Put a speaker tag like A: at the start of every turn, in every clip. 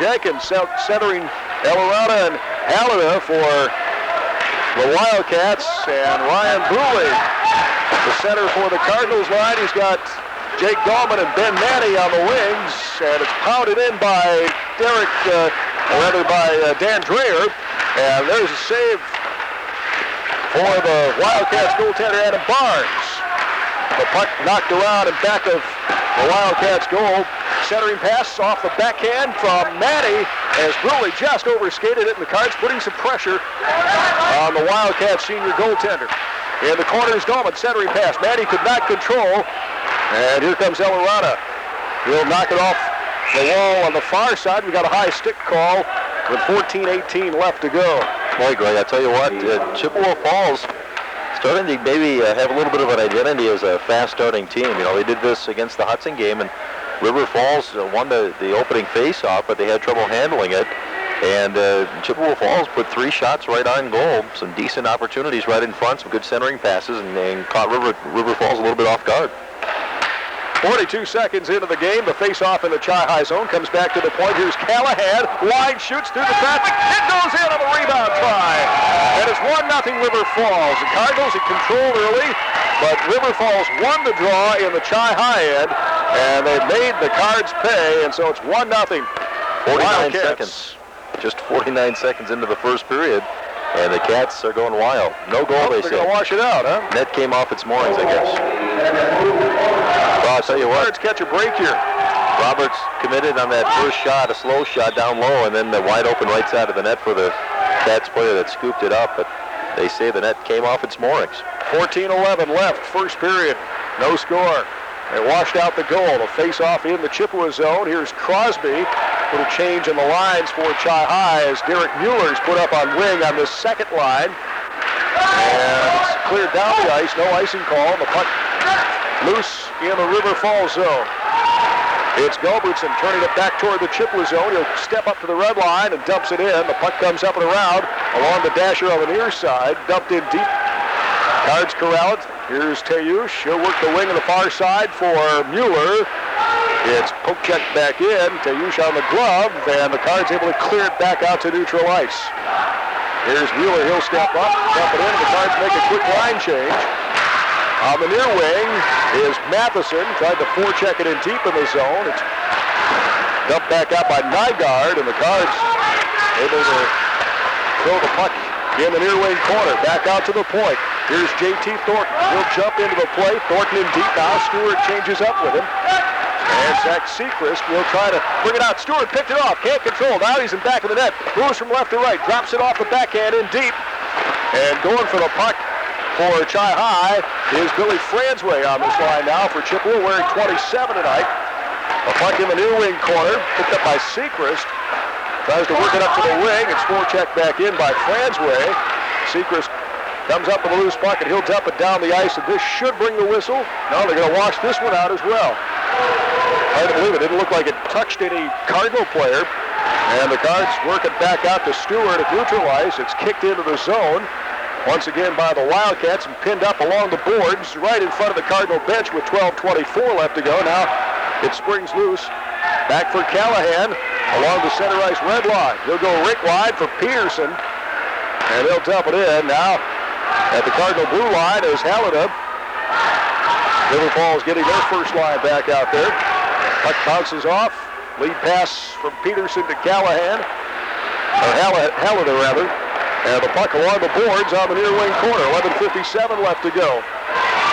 A: Jenkins centering Eldorado and Halida for the Wildcats, and Ryan Bruley, the center for the Cardinals line. He's got Jake Dahlman and Ben Manny on the wings, and it's pounded in by Dan Dreyer, and there's a save for the Wildcats goaltender Adam Barnes. The puck knocked around in back of the Wildcats goal. Centering pass off the backhand from Manny as Bruley just overskated it, and the Cards putting some pressure on the Wildcats senior goaltender. In the corner is Dahlman, centering pass. Manny could not control, and here comes Eldorado. He'll knock it off the wall on the far side. We got a high stick call with 14:18 left to go.
B: Boy, Greg, I tell you what, Chippewa Falls starting to maybe have a little bit of an identity as a fast-starting team. You know, they did this against the Hudson game, and River Falls won the opening face-off, but they had trouble handling it. And Chippewa Falls put 3 shots right on goal, some decent opportunities right in front, some good centering passes, and caught River Falls a little bit off guard.
A: 42 seconds into the game, the face-off in the Chi-High zone comes back to the point. Here's Callahan, wide shoots through the traffic. It goes in on the rebound try. And it's 1-0 River Falls. The Cardinals had controlled early, but River Falls won the draw in the Chi-High end, and they made the Cards pay, and so it's 1-0.
B: 49 seconds. Just 49 seconds into the first period, and the Cats are going wild. No goal, they say.
A: They're going to wash it out, huh?
B: Net came off its moorings, I guess. Well, I'll tell you what.
A: Cards catch a break here.
B: Roberts committed on that first shot, a slow shot down low, and then the wide open right side of the net for the Cats player that scooped it up, but they say the net came off its moorings.
A: 14:11 left, first period. No score. They washed out the goal. The face-off in the Chippewa zone. Here's Crosby. Little change in the lines for Chi-High as Derek Mueller's put up on wing on this second line. And it's cleared down the ice. No icing call. The puck loose in the River Falls zone. It's Gulbertson turning it back toward the Chippewa zone. He'll step up to the red line and dumps it in. The puck comes up and around along the dasher on the near side. Dumped in deep. Cards corral it. Here's Tayush. He'll work the wing on the far side for Mueller. It's poke check back in. Tayush on the glove, and the Cards able to clear it back out to neutral ice. Here's Mueller. He'll step up, dump it in. The Cards make a quick line change. On the near wing is Matheson. Tried to forecheck it in deep in the zone. It's dumped back out by Nygaard, and the Cards able to throw the puck in the near wing corner. Back out to the point. Here's J.T. Thornton. He'll jump into the play. Thornton in deep now. Stewart changes up with him. And Zach Seacrest will try to bring it out. Stewart picked it off. Can't control. Now he's in back of the net. Moves from left to right. Drops it off the backhand in deep. And going for the puck for Chi-High is Billy Fransway on this line now for Chippewa, wearing 27 tonight. A puck in the near wing corner. Picked up by Seacrest. Tries to work it up to the wing. It's forechecked back in by Fransway. Seacrest comes up with a loose puck, and he'll dump it down the ice, and this should bring the whistle. No, they're going to wash this one out as well. Hard to believe it. Didn't look like it touched any Cardinal player. And the Cards work it back out to Stewart at neutral ice. It's kicked into the zone once again by the Wildcats and pinned up along the boards right in front of the Cardinal bench with 12:24 left to go. Now it springs loose. Back for Callahan along the center ice red line. He'll go rink wide for Peterson, and they'll dump it in. Now at the Cardinal blue line is Halida. River Falls getting their first line back out there. Puck bounces off. Lead pass from Peterson to Callahan. Or Halida rather. And the puck along the boards on the near wing corner. 11:57 left to go.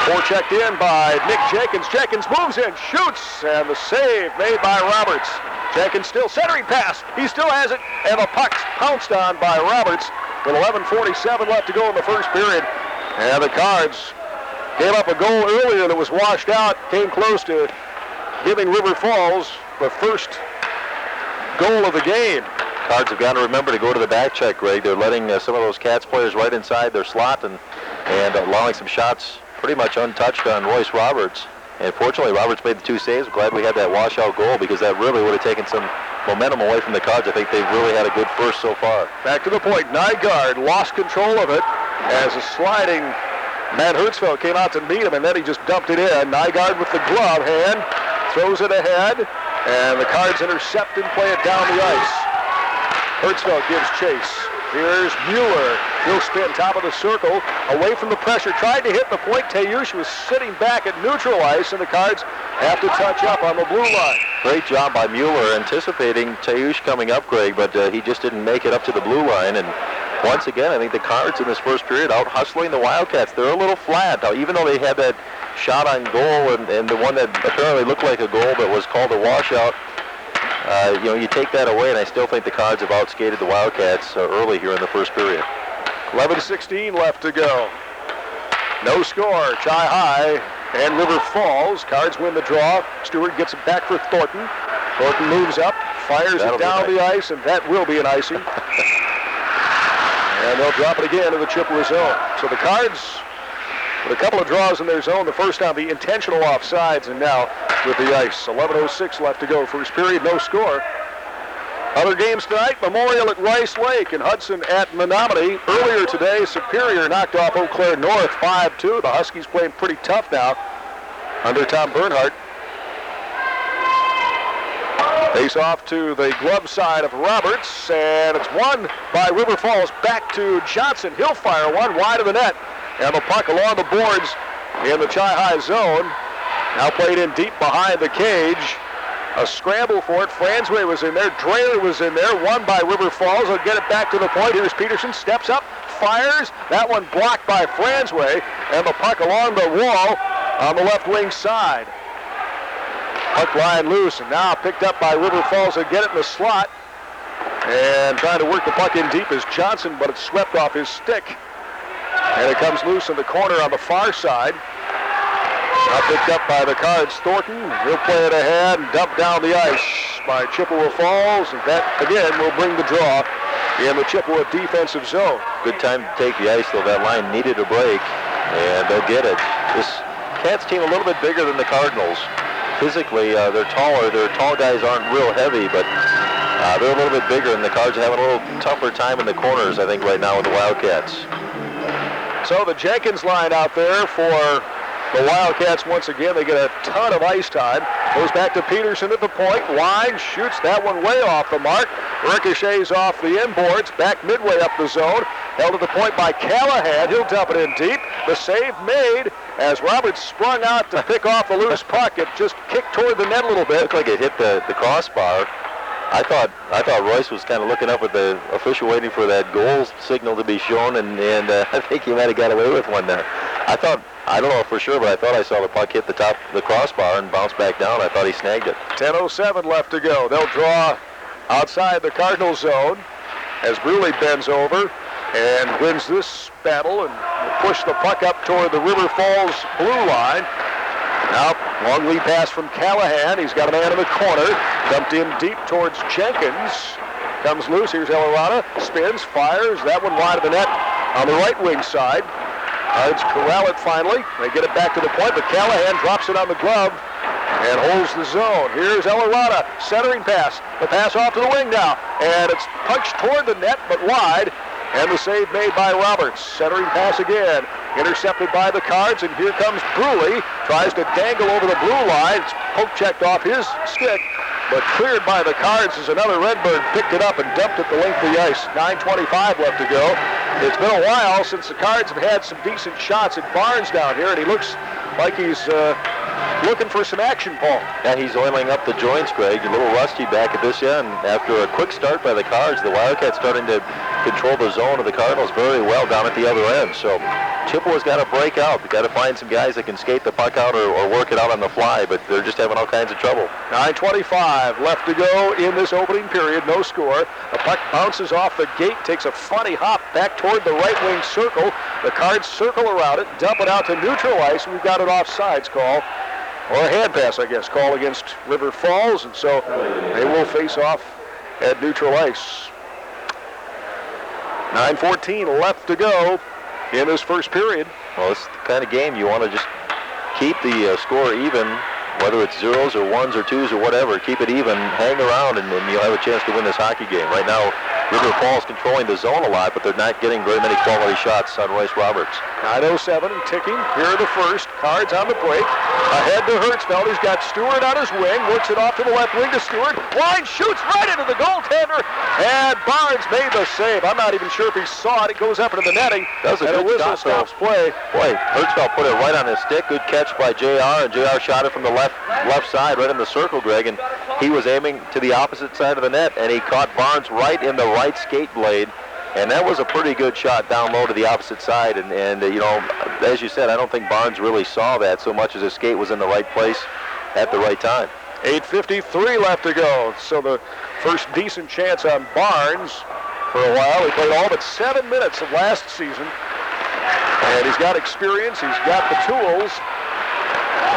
A: Forechecked in by Nick Jenkins. Jenkins moves in, shoots, and the save made by Roberts. Jenkins still centering pass. He still has it, and the puck's pounced on by Roberts with 11:47 left to go in the first period. And the Cards gave up a goal earlier that was washed out. Came close to giving River Falls the first goal of the game.
B: Cards have got to remember to go to the back check, Greg. They're letting some of those Cats players right inside their slot and allowing some shots pretty much untouched on Royce Roberts. And fortunately, Roberts made the 2 saves. Glad we had that washout goal because that really would have taken some momentum away from the Cards. I think they've really had a good first so far.
A: Back to the point. Nygaard lost control of it as a sliding Matt Hertzfeld came out to meet him, and then he just dumped it in. Nygaard with the glove hand, throws it ahead. And the Cards intercept and play it down the ice. Hertzfeld gives chase. Here's Mueller. He'll spin top of the circle, away from the pressure. Tried to hit the point. Tayush was sitting back at neutral ice, and the Cards have to touch up on the blue line.
B: Great job by Mueller, anticipating Tayush coming up, Greg, but he just didn't make it up to the blue line. And once again, I think the Cards in this first period out hustling the Wildcats. They're a little flat. Now, even though they had that shot on goal and the one that apparently looked like a goal but was called a washout, you take that away, and I still think the Cards have outskated the Wildcats early here in the first period.
A: 11:16 left to go. No score. Chi-High and River Falls. Cards win the draw. Stewart gets it back for Thornton. Thornton moves up, fires it down the ice, and that will be an icing. And they'll drop it again to the Chippewa zone. So the Cards, with a couple of draws in their zone, the first time the intentional offsides, and now with the ice. 11:06 left to go. First period, no score. Other games tonight, Memorial at Rice Lake and Hudson at Menominee. Earlier today, Superior knocked off Eau Claire North 5-2. The Huskies playing pretty tough now under Tom Bernhardt. Face off to the glove side of Roberts, and it's won by River Falls. Back to Johnson. He'll fire one wide of the net. And the puck along the boards in the Chi-High zone. Now played in deep behind the cage. A scramble for it. Franzway was in there. Dreher was in there. Won by River Falls. They'll get it back to the point. Here's Peterson. Steps up. Fires. That one blocked by Franzway. And the puck along the wall on the left wing side. Puck line loose. And now picked up by River Falls. They'll get it in the slot. And trying to work the puck in deep is Johnson, but it's swept off his stick. And it comes loose in the corner on the far side. Now picked up by the Cards, Thornton. He'll play it ahead and dump down the ice by Chippewa Falls. And that, again, will bring the draw in the Chippewa defensive zone.
B: Good time to take the ice, though. That line needed a break, and they'll get it. This Cats team a little bit bigger than the Cardinals. Physically, they're taller. Their tall guys aren't real heavy, but they're a little bit bigger, and the Cards are having a little tougher time in the corners, I think, right now with the Wildcats.
A: So the Jenkins line out there for the Wildcats once again. They get a ton of ice time. Goes back to Peterson at the point. Line shoots that one way off the mark. Ricochets off the inboards. Back midway up the zone. Held at the point by Callahan. He'll dump it in deep. The save made as Roberts sprung out to pick off the loose puck. It just kicked toward the net a little bit.
B: Looked like it hit the crossbar. I thought Royce was kind of looking up at the official waiting for that goal signal to be shown, and I think he might have got away with one there. I don't know for sure, but I thought I saw the puck hit the crossbar and bounce back down. I thought he snagged it.
A: 10:07 left to go. They'll draw outside the Cardinal zone as Bruley bends over and wins this battle and will push the puck up toward the River Falls blue line. Now, long lead pass from Callahan. He's got a man in the corner. Dumped in deep towards Jenkins. Comes loose. Here's Elarada. Spins, fires. That one wide of the net on the right wing side. Cards corral it finally. They get it back to the point, but Callahan drops it on the glove and holds the zone. Here's Elarada. Centering pass. The pass off to the wing now. And it's punched toward the net, but wide. And the save made by Roberts. Centering pass again. Intercepted by the Cards, and here comes Bruley. Tries to dangle over the blue line. It's poke checked off his stick, but cleared by the Cards as another Redbird picked it up and dumped it the length of the ice. 9:25 left to go. It's been a while since the Cards have had some decent shots at Barnes down here, and he looks like he's looking for some action, Paul.
B: Yeah, he's oiling up the joints, Greg. A little rusty back at this end. After a quick start by the Cards, the Wildcats starting to control the zone of the Cardinals very well down at the other end. So Chippewa's got to break out. They've got to find some guys that can skate the puck out or work it out on the fly, but they're just having all kinds of trouble.
A: 9:25 left to go in this opening period. No score. The puck bounces off the gate, takes a funny hop back toward the right wing circle. The Cards circle around it, dump it out to neutral ice, and we've got an offsides call. Or a hand pass, I guess, call against River Falls, and so they will face off at neutral ice. 9:14 left to go in this first period.
B: Well, it's the kind of game you want to just keep the score even, whether it's zeros or ones or twos or whatever. Keep it even, hang around, and you'll have a chance to win this hockey game. Right now, River Falls controlling the zone a lot, but they're not getting very many quality shots on Royce Roberts.
A: 9:07 and ticking here in the first. Cards on the break. Ahead to Hertzfeld. He's got Stewart on his wing. Works it off to the left wing to Stewart. Line shoots right into the goaltender. And Barnes made the save. I'm not even sure if he saw it. It goes up into the netting.
B: That was a good shot, stops play. Boy, Hertzfeld put it right on his stick. Good catch by JR, and JR shot it from the left side, right in the circle, Greg. And he was aiming to the opposite side of the net, and he caught Barnes right in the right skate blade. And that was a pretty good shot down low to the opposite side. And you know, as you said, I don't think Barnes really saw that so much as his skate was in the right place at the right time.
A: 8:53 left to go. So the first decent chance on Barnes for a while. He played all but 7 minutes of last season. And he's got experience. He's got the tools.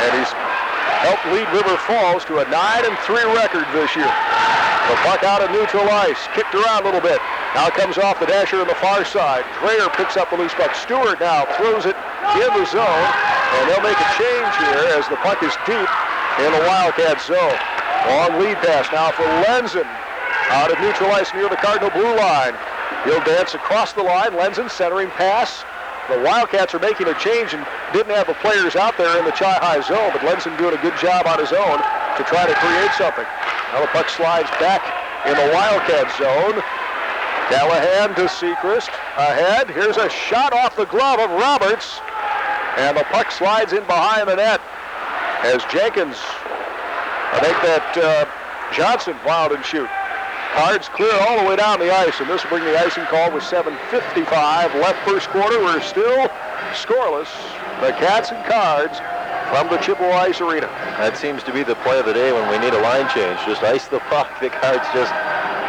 A: And he's helped lead River Falls to a 9-3 record this year. The puck out of neutral ice. Kicked around a little bit. Now it comes off the dasher on the far side. Dreyer picks up the loose puck. Stewart now throws it in the zone. And they'll make a change here as the puck is deep in the Wildcat zone. Long lead pass now for Lenzen. Out of neutral ice near the Cardinal blue line. He'll dance across the line. Lenzen centering pass. The Wildcats are making a change and didn't have the players out there in the Chi-High zone, but Lenzen doing a good job on his own to try to create something. Now the puck slides back in the Wildcat zone. Callahan to Sechrist. Ahead. Here's a shot off the glove of Roberts. And the puck slides in behind the net as Jenkins, I think that Johnson fouled and shoot. Cards clear all the way down the ice, and this will bring the icing call with 7:55 left first quarter. We're still scoreless. The Cats and Cards from the Chippewa Ice Arena.
B: That seems to be the play of the day when we need a line change. Just ice the puck. The Cards just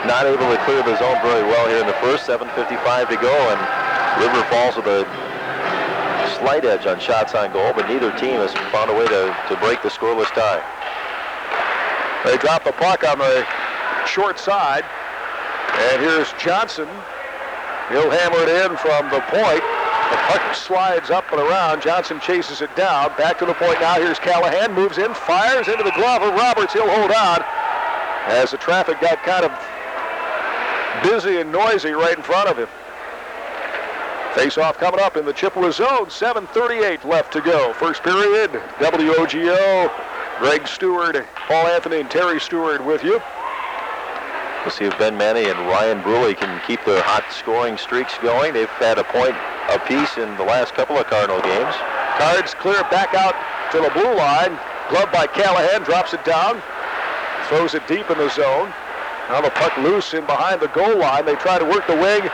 B: not able to clear the zone very well here in the first. 7:55 to go, and River Falls with a slight edge on shots on goal, but neither team has found a way to break the scoreless tie.
A: They drop the puck on the short side, and here's Johnson. He'll hammer it in from the point. The puck slides up and around. Johnson chases it down. Back to the point now. Here's Callahan. Moves in, fires into the glove of Roberts. He'll hold on as the traffic got kind of busy and noisy right in front of him. Face-off coming up in the Chippewa zone. 7:38 left to go. First period. WOGO. Greg Stewart, Paul Anthony, and Terry Stewart with you.
B: We'll see if Ben Manny and Ryan Bruley can keep their hot scoring streaks going. They've had a point apiece in the last couple of Cardinal games.
A: Cards clear back out to the blue line. Gloved by Callahan, drops it down. Throws it deep in the zone. Now the puck loose in behind the goal line. They try to work the wing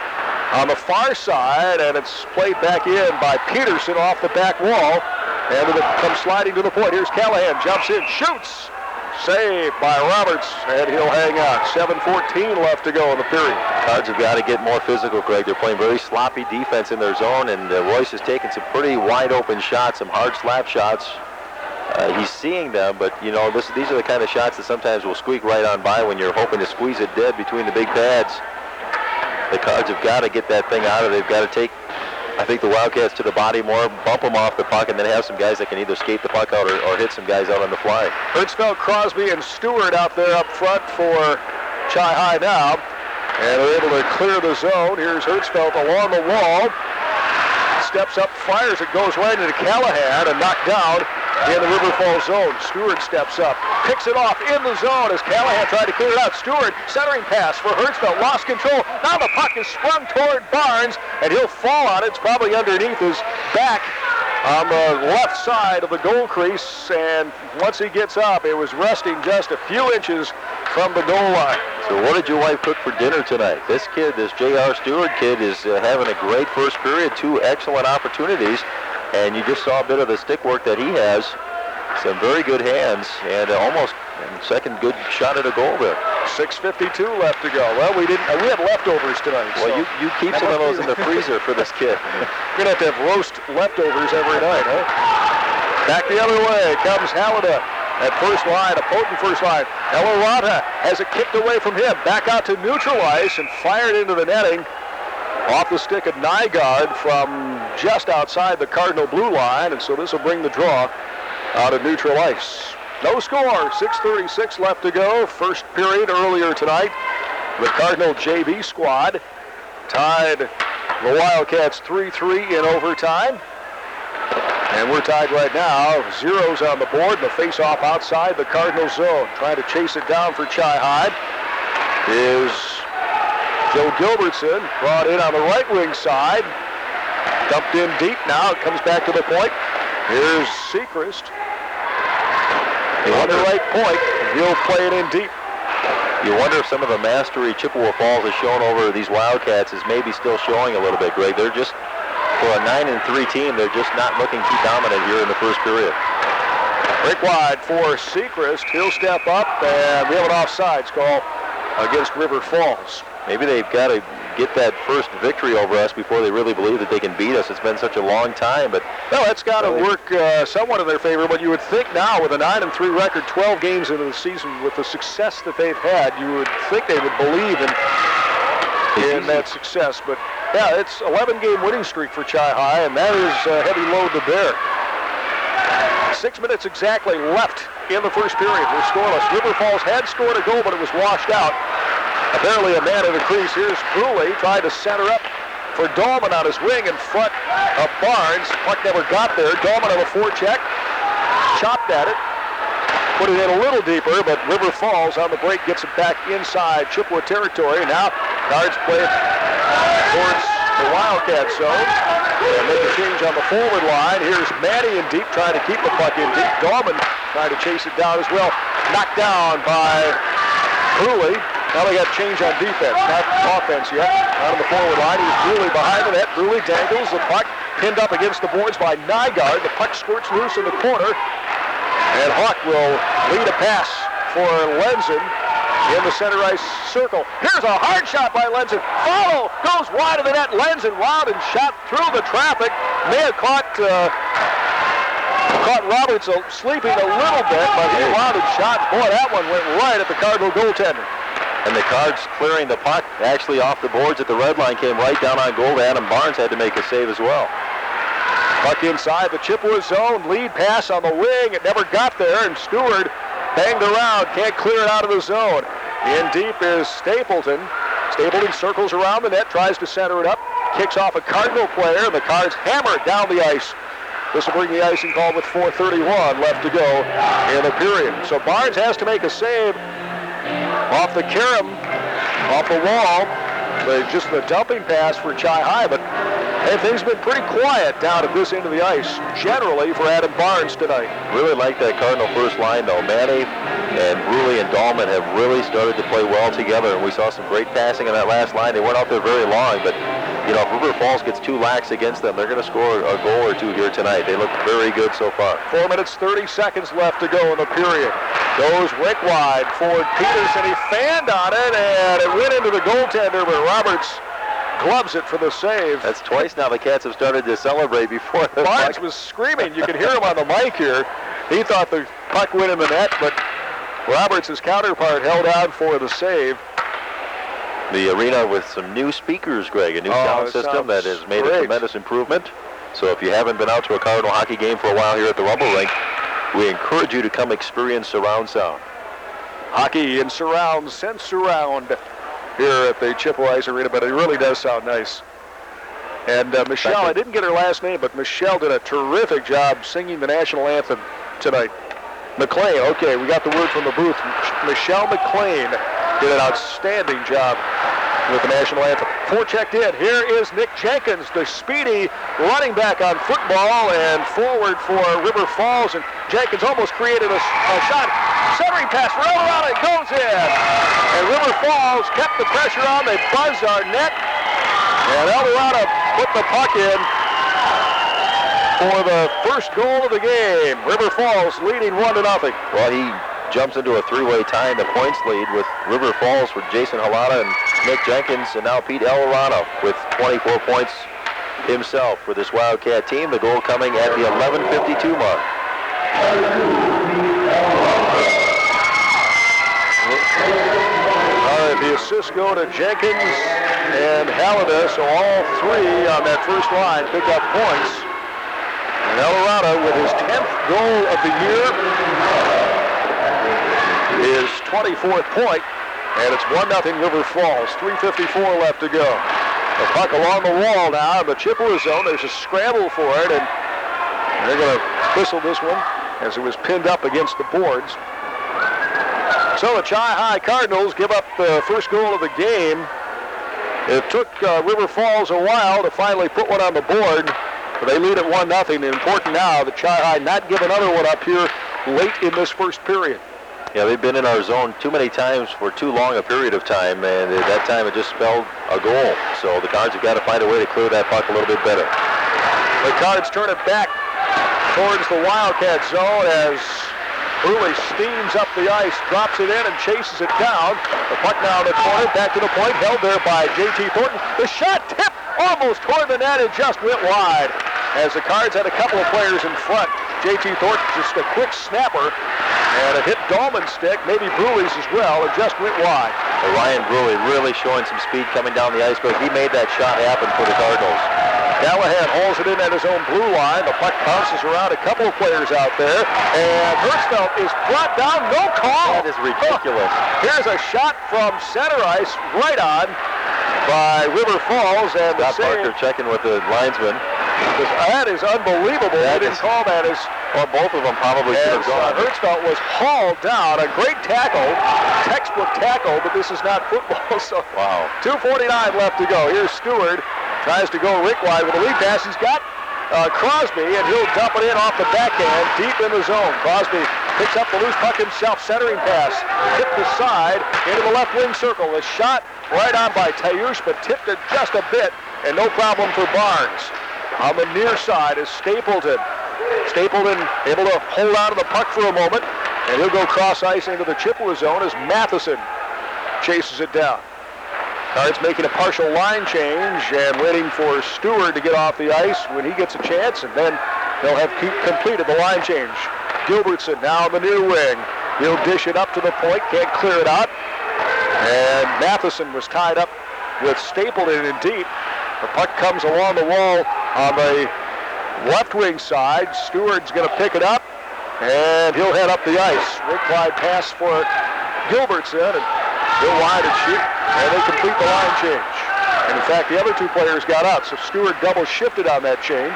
A: on the far side, and it's played back in by Peterson off the back wall. And it comes sliding to the point. Here's Callahan, jumps in, shoots. Saved by Roberts, and he'll hang on. 7:14 left to go in the period.
B: Cards have got to get more physical, Greg. They're playing very sloppy defense in their zone, and Royce has taken some pretty wide open shots, some hard slap shots. He's seeing them, but you know these are the kind of shots that sometimes will squeak right on by when you're hoping to squeeze it dead between the big pads. The Cards have got to get that thing out of it. They've got to take, I think, the Wildcats to the body more, bump them off the puck, and then have some guys that can either skate the puck out or hit some guys out on the fly.
A: Hertzfeld, Crosby, and Stewart out there up front for Chi-High now. And they're able to clear the zone. Here's Hertzfeld along the wall. Steps up, fires it, goes right into Callahan and knocked down in the River Falls zone. Stewart steps up, picks it off in the zone as Callahan tried to clear it out. Stewart, centering pass for Hertzfeld, lost control. Now the puck is sprung toward Barnes, and he'll fall on it. It's probably underneath his back on the left side of the goal crease, and once he gets up, it was resting just a few inches from the goal line.
B: So what did your wife cook for dinner tonight? This kid, this J.R. Stewart kid, is having a great first period, 2 excellent opportunities, and you just saw a bit of the stick work that he has. Some very good hands, and almost second good shot at a goal there.
A: 6:52 left to go. Well, we have leftovers tonight.
B: Well,
A: so
B: you keep some of those in the freezer for this kid.
A: You're going to have roast leftovers every night, huh? Back the other way comes Halliday at first line, a potent first line. Elarata has it kicked away from him. Back out to neutral ice and fired into the netting. Off the stick of Nygaard from just outside the Cardinal blue line, and so this will bring the draw out of neutral ice. No score, 6:36 left to go. First period earlier tonight. The Cardinal JV squad tied the Wildcats 3-3 in overtime. And we're tied right now. Zeros on the board. The face-off outside the Cardinal zone. Trying to chase it down for Chi-High is Joe Gilbertson. Brought in on the right wing side. Dumped in deep now. It comes back to the point. Here's Sechrist. On the right point. He'll play it in deep.
B: You wonder if some of the mastery Chippewa Falls has shown over these Wildcats is maybe still showing a little bit, Greg. They're just, for a 9-3 team, they're just not looking too dominant here in the first period.
A: Break wide for Sechrist. He'll step up, and we have an offsides call against River Falls.
B: Maybe they've got to get that first victory over us before they really believe that they can beat us. It's been such a long time, but
A: well, that's got to work somewhat in their favor. But you would think now, with a 9-3 record, 12 games into the season, with the success that they've had, you would think they would believe in that success. But yeah, it's 11-game winning streak for Chi-High, and that is a heavy load to bear. 6 minutes exactly left in the first period. We're scoreless. River Falls had scored a goal, but it was washed out. Apparently a man in the crease. Here's Bruley trying to center up for Dahlman on his wing in front of Barnes. Puck never got there. Dahlman on the forecheck. Chopped at it. Put it in a little deeper, but River Falls on the break gets it back inside Chippewa territory. Now Cards play it towards the Wildcat zone. And make a change on the forward line. Here's Manny in deep trying to keep the puck in deep. Dahlman trying to chase it down as well. Knocked down by Bruley. Now they got change on defense, not offense yet. Out on the forward line, here's Bruley behind the net. Bruley dangles the puck, pinned up against the boards by Nygaard. The puck squirts loose in the corner. And Hawk will lead a pass for Lenzen in the center ice circle. Here's a hard shot by Lenzen. Follow goes wide of the net. Lenzen wild and shot through the traffic. May have caught Roberts sleeping a little bit, but he wound and shot. Boy, that one went right at the Cardinal goaltender.
B: And the Cards clearing the puck actually off the boards at the red line came right down on goal. Adam Barnes had to make a save as well.
A: Puck inside the Chippewa zone. Lead pass on the wing. It never got there, and Stewart banged around. Can't clear it out of the zone. In deep is Stapleton. Stapleton circles around the net, tries to center it up. Kicks off a Cardinal player, and the Cards hammer it down the ice. This will bring the icing call with 4:31 left to go in the period. So Barnes has to make a save off the carom, off the wall. Just the dumping pass for Chi-High, but hey, things have been pretty quiet down at this end of the ice, generally, for Adam Barnes tonight.
B: Really like that Cardinal first line, though. Manny and Bruley and Dahlman have really started to play well together, and we saw some great passing in that last line. They weren't out there very long, but you know, if River Falls gets too lax against them, they're going to score a goal or two here tonight. They look very good so far.
A: 4 minutes, 30 seconds left to go in the period. Goes Rick wide for Peterson. He fanned on it, and it went into the goaltender, but Roberts gloves it for the save.
B: That's twice now the Cats have started to celebrate before the
A: Barnes
B: puck
A: was screaming. You can hear him on the mic here. He thought the puck went in the net, but Roberts' counterpart held out for the save.
B: The arena with some new speakers, Greg, a new sound system that has made a tremendous improvement. So if you haven't been out to a Cardinal hockey game for a while here at the Rumble Rink, we encourage you to come experience surround sound.
A: Hockey in surround, sense surround here at the Chippewa Ice Arena, but it really does sound nice. And Michelle, I didn't get her last name, but Michelle did a terrific job singing the national anthem tonight. McLean, okay, we got the word from the booth. Michelle McLean did an outstanding job with the national anthem. Forechecked in. Here is Nick Jenkins, the speedy running back on football, and forward for River Falls. And Jenkins almost created a shot. Centering pass for Eldorado. It goes in. And River Falls kept the pressure on. They buzzed our net. And Eldorado put the puck in for the first goal of the game. River Falls leading 1-0.
B: Well, he jumps into a three-way tie in the points lead with River Falls with Jason Halata and Nick Jenkins, and now Pete Eldorado with 24 points himself for this Wildcat team. The goal coming at the 11:52 mark.
A: All right, the assists go to Jenkins and Halata, so all three on that first line pick up points. And Eldorado with his 10th goal of the year, his 24th point, And it's 1-0 River Falls. 3:54 left to go. The puck along the wall now in the Chippewa zone. There's a scramble for it, and they're going to whistle this one as it was pinned up against the boards. So the Chi-High Cardinals give up the first goal of the game. It took River Falls a while to finally put one on the board, but they lead at 1-0. Important now that Chi-High not give another one up here late in this first period.
B: Yeah, they've been in our zone too many times for too long a period of time, and at that time it just spelled a goal. So the Cards have got to find a way to clear that puck a little bit better.
A: The Cards turn it back towards the Wildcat zone as Bruley steams up the ice, drops it in, and chases it down. The puck now in the corner, back to the point, held there by J.T. Thornton. The shot tipped almost toward the net, it just went wide. As the Cards had a couple of players in front. J.T. Thornton just a quick snapper, and it hit Dahlman's stick, maybe Bruley's as well, and just went wide.
B: Ryan Bruley really showing some speed coming down the ice, but he made that shot happen for the Cardinals.
A: Callahan hauls it in at his own blue line. The puck bounces around a couple of players out there, and Hertzfeld is brought down. No call.
B: That is ridiculous.
A: Here's a shot from center ice, right on by River Falls, and
B: Scott Parker checking with the linesman.
A: That is unbelievable. They didn't call that as...
B: Well, both of them probably should have gone.
A: Hertzfeld was hauled down. A great tackle, textbook tackle, but this is not football. So
B: wow.
A: 2:49 left to go. Here's Stewart. Tries to go rink wide with a lead pass. He's got Crosby, and he'll dump it in off the backhand, deep in the zone. Crosby picks up the loose puck himself, centering pass. Tipped the side into the left wing circle. The shot right on by Tayush, but tipped it just a bit, and no problem for Barnes. On the near side is Stapleton. Stapleton able to hold on to the puck for a moment, and he'll go cross ice into the Chippewa zone as Matheson chases it down. Cards making a partial line change and waiting for Stewart to get off the ice when he gets a chance, and then they'll have completed the line change. Gilbertson now on the near wing. He'll dish it up to the point, can't clear it out. And Matheson was tied up with Stapleton in deep. The puck comes along the wall on the left wing side. Stewart's going to pick it up, and he'll head up the ice. Rink wide pass for Gilbertson, and he'll wide and shoot, and they complete the line change. And in fact, the other two players got out, so Stewart double shifted on that change.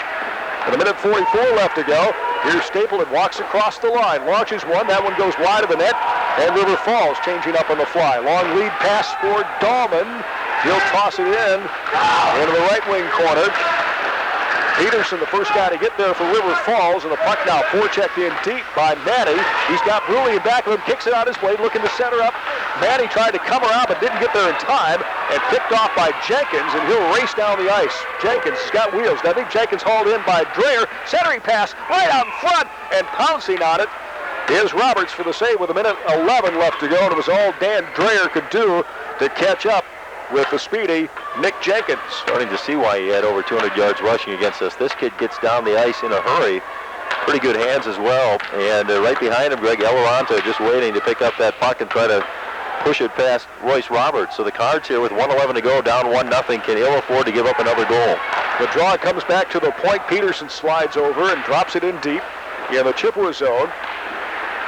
A: With 1:44 left to go, here's Stapleton, walks across the line, launches one, that one goes wide of the net, and River Falls changing up on the fly. Long lead pass for Dahlman. He'll toss it in into the right wing corner. Peterson, the first guy to get there for River Falls, and the puck now forechecked in deep by Manny. He's got Bruley in back of him, kicks it on his blade, looking to center up. Manny tried to come around but didn't get there in time, and picked off by Jenkins, and he'll race down the ice. Jenkins has got wheels. I think Jenkins hauled in by Dreyer. Centering pass right out in front, and pouncing on it is Roberts for the save with 1:11 left to go, and it was all Dan Dreyer could do to catch up with the speedy Nick Jenkins.
B: Starting to see why he had over 200 yards rushing against us. This kid gets down the ice in a hurry. Pretty good hands as well. And right behind him, Greg Eloranta just waiting to pick up that puck and try to push it past Royce Roberts. So the Cards here with 1:11 to go, down 1-0, can ill afford to give up another goal.
A: The draw comes back to the point. Peterson slides over and drops it in deep in the Chippewa zone.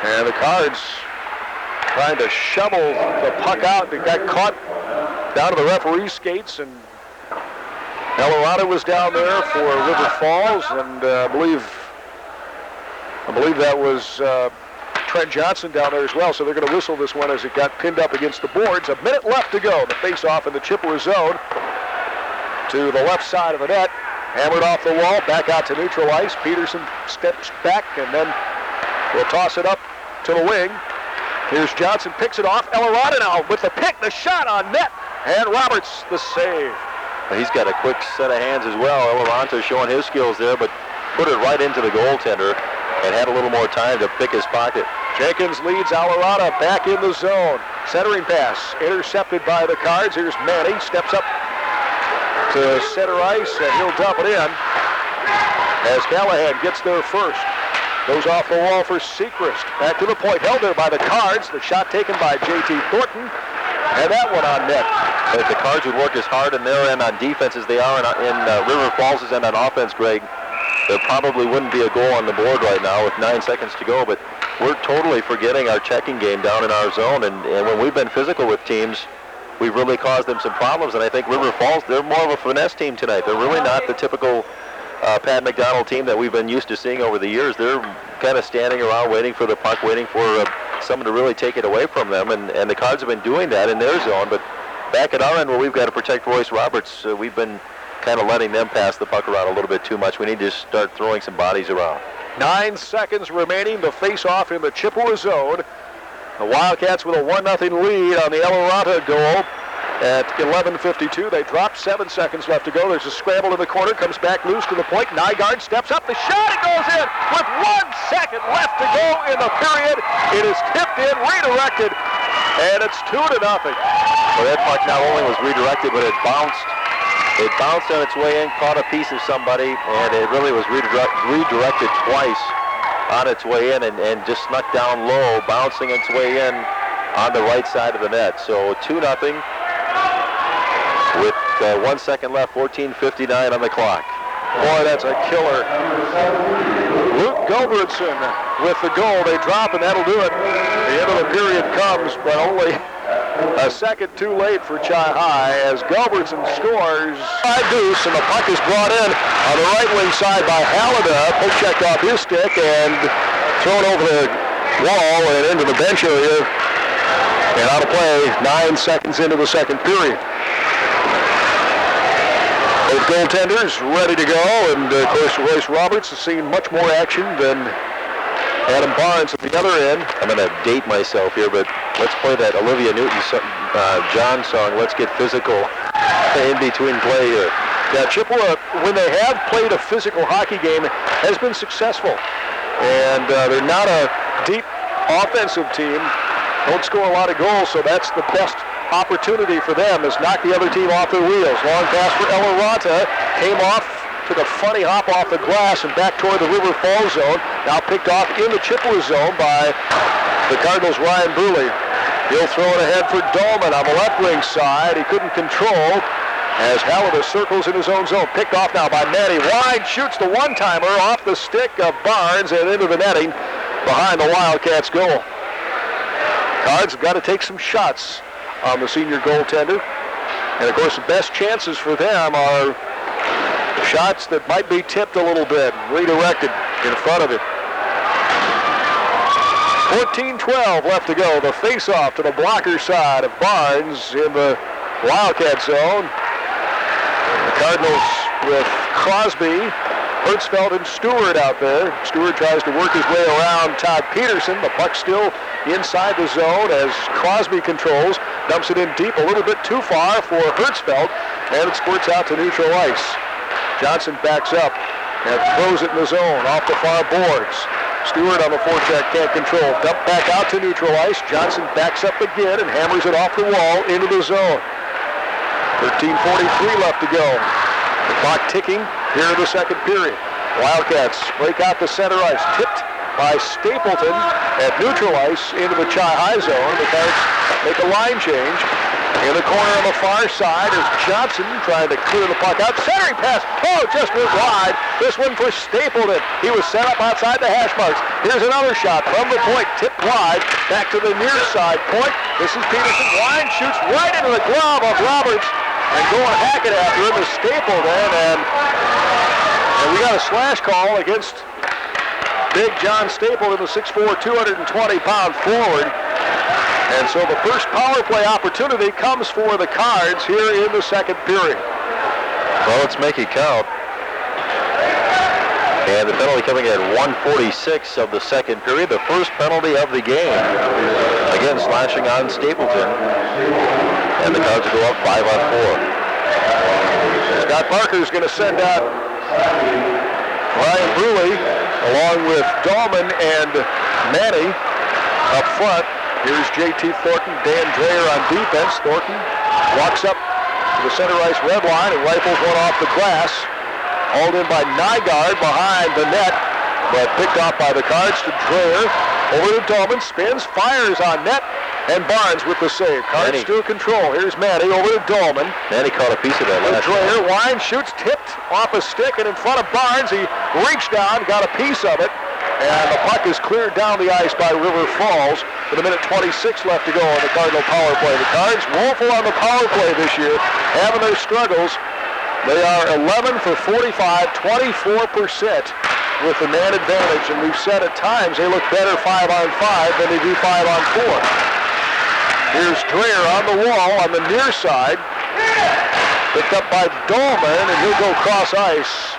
A: And the Cards trying to shovel the puck out. It got caught down to the referee's skates, and Eloranta was down there for River Falls, and I believe that was Trent Johnson down there as well, so they're going to whistle this one as it got pinned up against the boards. A minute left to go. The face-off in the Chippewa zone to the left side of the net. Hammered off the wall, back out to neutral ice. Peterson steps back, and then will toss it up to the wing. Here's Johnson, picks it off. Eloranta now with the pick, the shot on net. And Roberts, the save.
B: He's got a quick set of hands as well. Eloranta showing his skills there, but put it right into the goaltender and had a little more time to pick his pocket.
A: Jenkins leads Eloranta back in the zone. Centering pass intercepted by the Cards. Here's Manning, steps up to center ice, and he'll dump it in as Callahan gets there first. Goes off the wall for Sechrist. Back to the point, held there by the Cards. The shot taken by J.T. Thornton. And that one on net.
B: If the Cards would work as hard in their end on defense as they are in River Falls' end on offense, Greg, there probably wouldn't be a goal on the board right now with 9 seconds to go. But we're totally forgetting our checking game down in our zone, and when we've been physical with teams, we've really caused them some problems, and I think River Falls, they're more of a finesse team tonight. They're really not the typical Pat McDonald team that we've been used to seeing over the years. They're kind of standing around waiting for the puck, waiting for someone to really take it away from them, and the Cards have been doing that in their zone, but back at our end where we've got to protect Royce Roberts, we've been kind of letting them pass the puck around a little bit too much. We need to start throwing some bodies around.
A: 9 seconds remaining to face off in the Chippewa zone. The Wildcats with a 1-0 lead on the El Arata goal at 11:52. They dropped 7 seconds left to go. There's a scramble in the corner, comes back loose to the point. Nygaard steps up, the shot, it goes in with 1 second left to go in the period. It is tipped in, redirected, and it's 2-0.
B: Well, that puck not only was redirected, but it bounced on its way in, caught a piece of somebody, and it really was redirected twice on its way in and just snuck down low, bouncing its way in on the right side of the net. So 2-0 with 1 second left, 14:59 on the clock.
A: Boy, that's a killer. Luke Gilbertson with the goal. They drop, and that'll do it. The end of the period comes, but only a second too late for Chi-High as Gilbertson scores. Deuce, and the puck is brought in on the right wing side by Halliday. Poke checked off his stick and thrown over the wall and into the bench area. And out of play, 9 seconds into the second period. Both goaltenders ready to go, and of course Royce Roberts has seen much more action than Adam Barnes at the other end.
B: I'm going to date myself here, but let's play that Olivia Newton-John song, Let's Get Physical, in between play here.
A: Yeah, Chippewa, when they have played a physical hockey game, has been successful. And they're not a deep offensive team. Don't score a lot of goals, so that's the best opportunity for them, is knock the other team off their wheels. Long pass for El Arata, came off, took a funny hop off the glass and back toward the River Falls zone. Now picked off in the Chippewa zone by the Cardinals' Ryan Bruley. He'll throw it ahead for Dolman on the left wing side. He couldn't control as Halliday circles in his own zone. Picked off now by Manny. Wide shoots the one-timer off the stick of Barnes and into the netting behind the Wildcats' goal. Cards have got to take some shots on the senior goaltender. And of course the best chances for them are shots that might be tipped a little bit, redirected in front of it. 14-12 left to go. The face-off to the blocker side of Barnes in the Wildcat zone. The Cardinals with Crosby, Hertzfeld, and Stewart out there. Stewart tries to work his way around Todd Peterson. The puck still inside the zone as Crosby controls, dumps it in deep a little bit too far for Hertzfeld, and it squirts out to neutral ice. Johnson backs up and throws it in the zone off the far boards. Stewart on the forecheck can't control. Dump back out to neutral ice. Johnson backs up again and hammers it off the wall into the zone. 13:43 left to go. The clock ticking here in the second period. Wildcats break out the center ice. Tipped by Stapleton at neutral ice into the Chi-High zone. The Cards make a line change. In the corner on the far side is Johnson trying to clear the puck out. Centering pass. Oh, just went wide. This one for Stapleton. He was set up outside the hash marks. Here's another shot from the point. Tipped wide. Back to the near side point. This is Peterson. Line shoots right into the glove of Roberts. And going Hackett after him is Stapleton. And we got a slash call against Big John Stapleton, the 6'4", 220-pound forward. And so the first power play opportunity comes for the Cards here in the second period.
B: Well, let's make it count. And the penalty coming at 1:46 of the second period, the first penalty of the game. Again, slashing on Stapleton. And the Cards will go up 5-on-4.
A: Scott Parker's going to send out Ryan Bruley along with Dahlman and Manny up front. Here's J.T. Thornton, Dan Dreyer on defense. Thornton walks up to the center ice red line and rifles one off the glass. Hauled in by Nygaard behind the net, but picked off by the Cards to Dreyer. Over to Dahlman, spins, fires on net, and Barnes with the save. Cards still control. Here's Manny over to Dahlman.
B: Manny caught a piece of that last
A: Dreyer, line shoots, tipped off a stick and in front of Barnes. He reached down, got a piece of it, And the puck is cleared down the ice by River Falls with 1:26 left to go on the Cardinal power play. The Cards woeful on the power play this year, having their struggles. They are 11 for 45, 24% with the man advantage. And we've said at times they look better 5-on-5 than they do 5-on-4. Here's Dreyer on the wall on the near side. Picked up by Dolman, and he'll go cross ice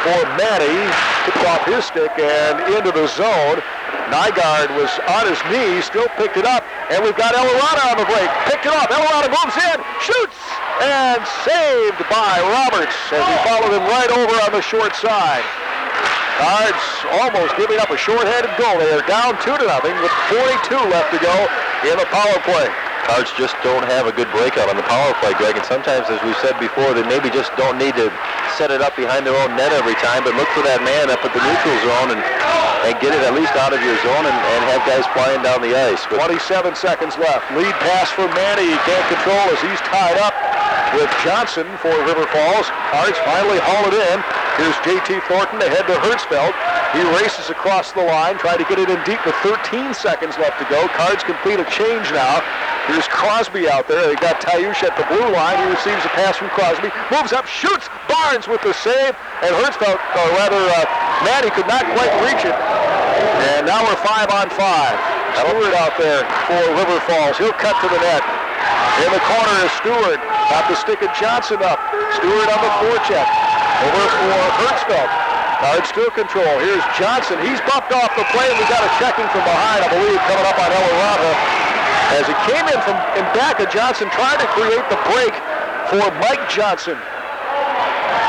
A: for Manny. Tipped off his stick and into the zone. Nygaard was on his knees, still picked it up, and we've got Elarada on the break. Picked it up, Elarada moves in, shoots, and saved by Roberts as he followed him right over on the short side. Cards almost giving up a short-handed goal. They are down 2-0 with 42 left to go in the power play.
B: Cards just don't have a good breakout on the power play, Greg, and sometimes, as we've said before, they maybe just don't need to set it up behind their own net every time, but look for that man up at the neutral zone and get it at least out of your zone and have guys flying down the ice. But
A: 27 seconds left. Lead pass for Manny. He can't control as he's tied up with Johnson for River Falls. Cards finally haul it in. Here's J.T. Thornton ahead to Hertzfeld. He races across the line, trying to get it in deep with 13 seconds left to go. Cards complete a change now. Here's Crosby out there. They got Tyush at the blue line. He receives a pass from Crosby. Moves up, shoots. Barnes with the save. And Hertzfeld, or rather, Manny could not quite reach it. And now we're 5-on-5. Stewart out there for River Falls. He'll cut to the net. In the corner is Stewart. Got the stick of Johnson up. Stewart on the forecheck. Over for Hertzfeld. Cards still control. Here's Johnson. He's bumped off the play. We got a checking from behind, I believe, coming up on Elarada. As he came in from in back of Johnson, trying to create the break for Mike Johnson.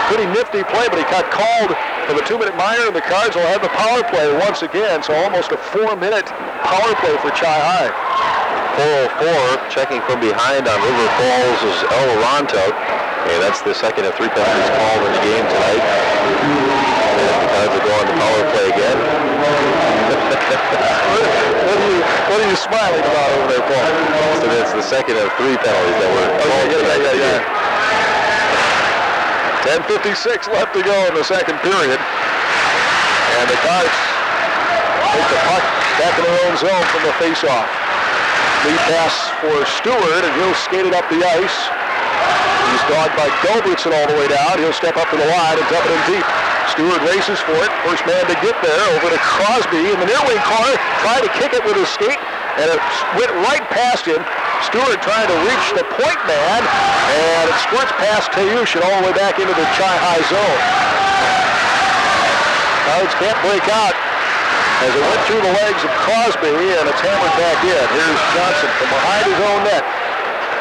A: Pretty nifty play, but he got called for the 2-minute minor, and the Cards will have the power play once again. So almost a 4-minute power play for Chi-High.
B: 4-4, checking from behind on River Falls is Elarada. And that's the second of 3 penalties called in the game tonight. And the Cards will go on the power play again.
A: What are you smiling about over there, Paul?
B: So that's the second of 3 penalties that were called tonight.
A: 10:56 left to go in the second period. And the Cards take the puck back in their own zone from the face-off. Lead pass for Stewart, and he'll skate it up the ice. He's dogged by Gulbertson all the way down. He'll step up to the line and dump it in deep. Stewart races for it. First man to get there, over to Crosby in the near wing corner. Tried to kick it with his skate, and it went right past him. Stewart trying to reach the point man, and it squirts past Tyush and all the way back into the Chi-High zone. Cards can't break out as it went through the legs of Crosby, and it's hammered back in. Here's Johnson from behind his own net.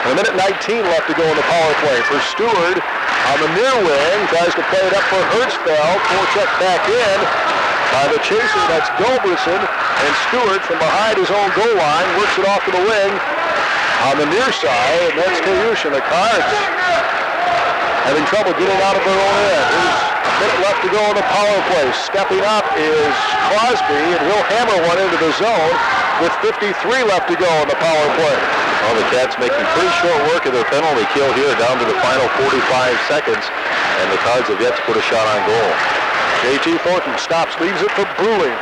A: And 1:19 left to go in the power play for Stewart on the near wing. Tries to play it up for Hertzfeld. Forecheck back in by the chaser. That's Gulbertson. And Stewart from behind his own goal line works it off to the wing on the near side. And that's Tyush. And the Cards having trouble getting out of their own end. There's a minute left to go in the power play. Stepping up is Crosby, and he'll hammer one into the zone with 53 left to go in the power play.
B: Well, the Cats making pretty short work of their penalty kill here, down to the final 45 seconds, and the Cards have yet to put a shot on goal.
A: J.T. Thornton stops, leaves it for Bruley.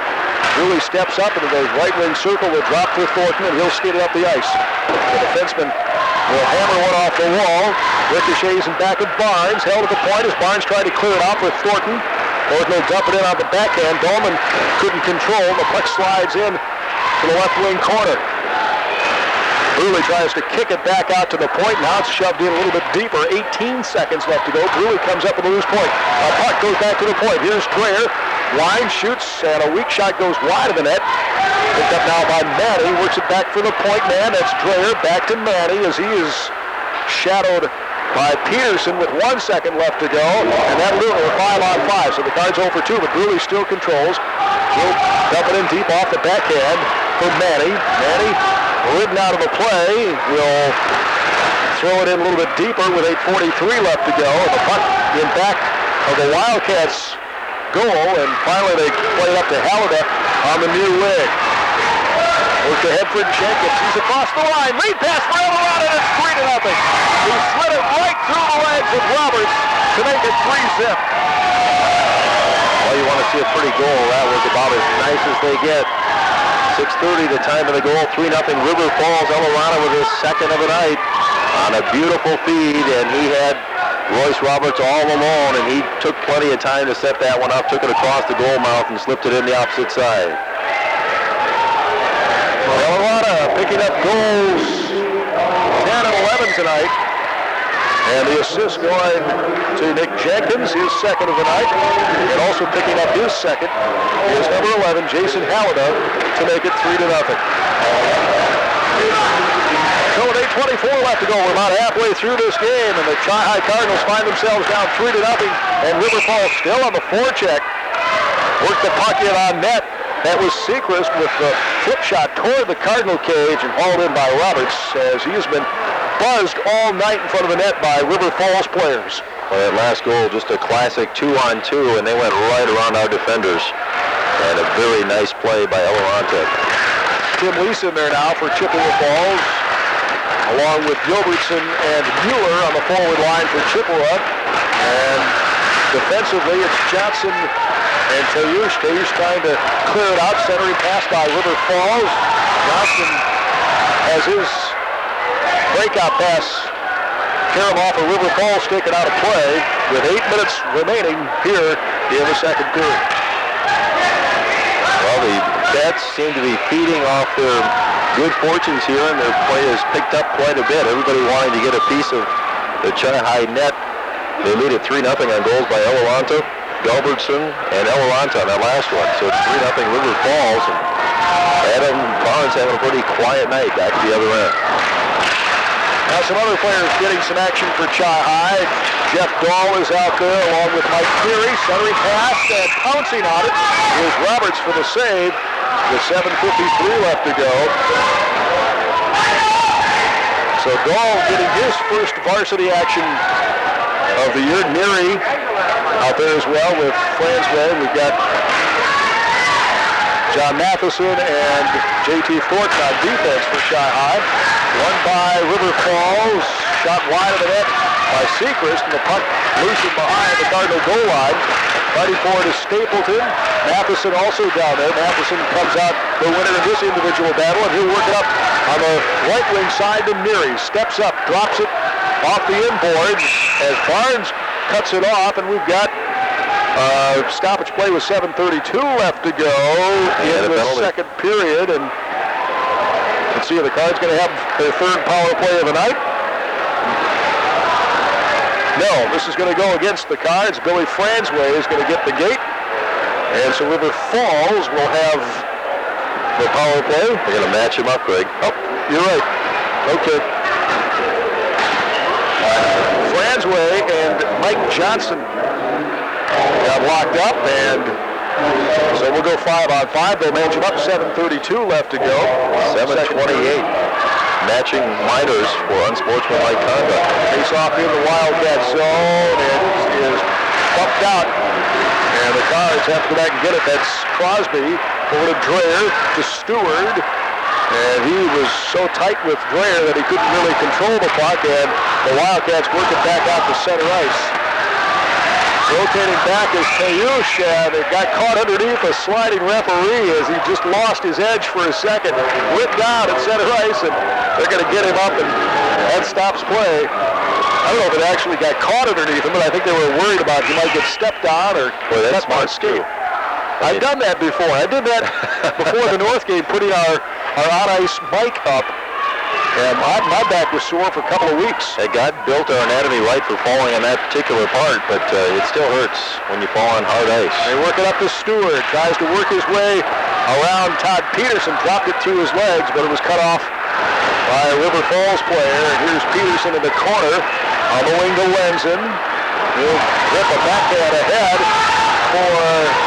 A: Bruley steps up into the right wing circle, will drop to Thornton, and he'll skate it up the ice. The defenseman will hammer one off the wall. Ricochets and back of Barnes, held at the point as Barnes tried to clear it off with Thornton. Thornton will dump it in on the backhand. Dolman couldn't control. The puck slides in to the left wing corner. Bruley tries to kick it back out to the point. Now it's shoved in a little bit deeper. 18 seconds left to go. Bruley comes up with a loose point. A puck goes back to the point. Here's Dreyer. Line shoots, and a weak shot goes wide of the net. Picked up now by Manny. Works it back for the point man. That's Dreyer. Back to Manny as he is shadowed by Peterson with 1 second left to go. And that little 5-on-5. So the Cards 0 for 2, but Bruley still controls. He'll dump it in deep off the backhand for Manny. Manny ridden out of the play, will throw it in a little bit deeper with 8:43 left to go. And the puck in back of the Wildcats' goal, and finally they play it up to Halliday on the near wing. Worked ahead for Jenkins. He's across the line. Lead pass for Elarada, and it's 3-0. He slid it right through the legs of Roberts to make it 3-zip.
B: Well, you want to see a pretty goal. That was about as nice as they get. 6:30 the time of the goal. 3-0 River Falls. Elerana with his second of the night on a beautiful feed, and he had Royce Roberts all alone, and he took plenty of time to set that one up, took it across the goal mouth, and slipped it in the opposite side.
A: Elerana picking up goals 10 and 11 tonight. And the assist going to Nick Jenkins, his second of the night. And also picking up his second is number 11, Jason Halliday, to make it 3-0. So with 8:24 left to go, we're about halfway through this game, and the Chi-High Cardinals find themselves down 3-0, and River Falls still on the forecheck. Worked the puck in on net. That was Seacrest with the flip shot toward the Cardinal cage and hauled in by Roberts, as he has been buzzed all night in front of the net by River Falls players.
B: Well, that last goal, just a classic 2-on-2, and they went right around our defenders. And a very nice play by Eleranta.
A: Tim Leeson there now for Chippewa Falls, along with Gilbertson and Mueller on the forward line for Chippewa. And defensively, it's Johnson and Tayush. Tayush trying to clear it out, centering pass by River Falls. Johnson has his breakout pass tear him off of River Falls, taken out of play with 8 minutes remaining here in the second period.
B: Well, the Cats seem to be feeding off their good fortunes here, and their play has picked up quite a bit. Everybody wanting to get a piece of the Chi-High net. They lead it 3-0 on goals by Eleranta, Gilbertson, and Eleranta on that last one. So it's 3-0 River Falls, and Adam Barnes having a pretty quiet night back at the other end.
A: Now some other players getting some action for Chi-High. Jeff Dahl is out there along with Mike Cleary. Centering pass and pouncing on it is Roberts for the save with 7:53 left to go. So Dahl getting his first varsity action of the year. Neary out there as well with Fransway. We've got John Matheson and J.T. Thornton on defense for Chi-High. One by River Falls, shot wide of the net by Seacrest, and the puck loosened behind the Cardinal goal line. Fighting for it is Stapleton. Matheson also down there. Matheson comes out the winner in this individual battle, and he'll work it up on the right wing side to Neary. Steps up, drops it off the inboard as Barnes cuts it off, and we've got stoppage play with 7:32 left to go in the second period. And let's see if the Cards going to have their third power play of the night. No, this is going to go against the Cards. Billy Fransway is going to get the gate. And so River Falls will have the power play.
B: They're going to match him up, Greg.
A: Oh, you're right. Okay. Fransway and Mike Johnson got locked up, and so we'll go 5-on-5. They'll match him up. 7:32 left to go.
B: 7:28. Matching minors for unsportsmanlike conduct.
A: Face off in the Wildcat zone, and is bumped out. And the Cards have to go back and get it. That's Crosby over to Dreher to Stewart. And he was so tight with Dreher that he couldn't really control the puck, and the Wildcats work it back out to center ice. Rotating back is Tayush, and it got caught underneath a sliding referee as he just lost his edge for a second. Whipped down at center ice, and they're going to get him up, and that stops play. I don't know if it actually got caught underneath him, but I think they were worried about he might get stepped on or
B: that's smart skate.
A: I've done that before. I did that before the North game, putting our on-ice mic up. And my back was sore for a couple of weeks.
B: Hey, God built our anatomy right for falling on that particular part, but it still hurts when you fall on hard ice.
A: They work it up to Stewart. Tries to work his way around Todd Peterson. Dropped it through his legs, but it was cut off by a River Falls player. And here's Peterson in the corner on the wing to Lenzen. He'll rip a backhand ahead for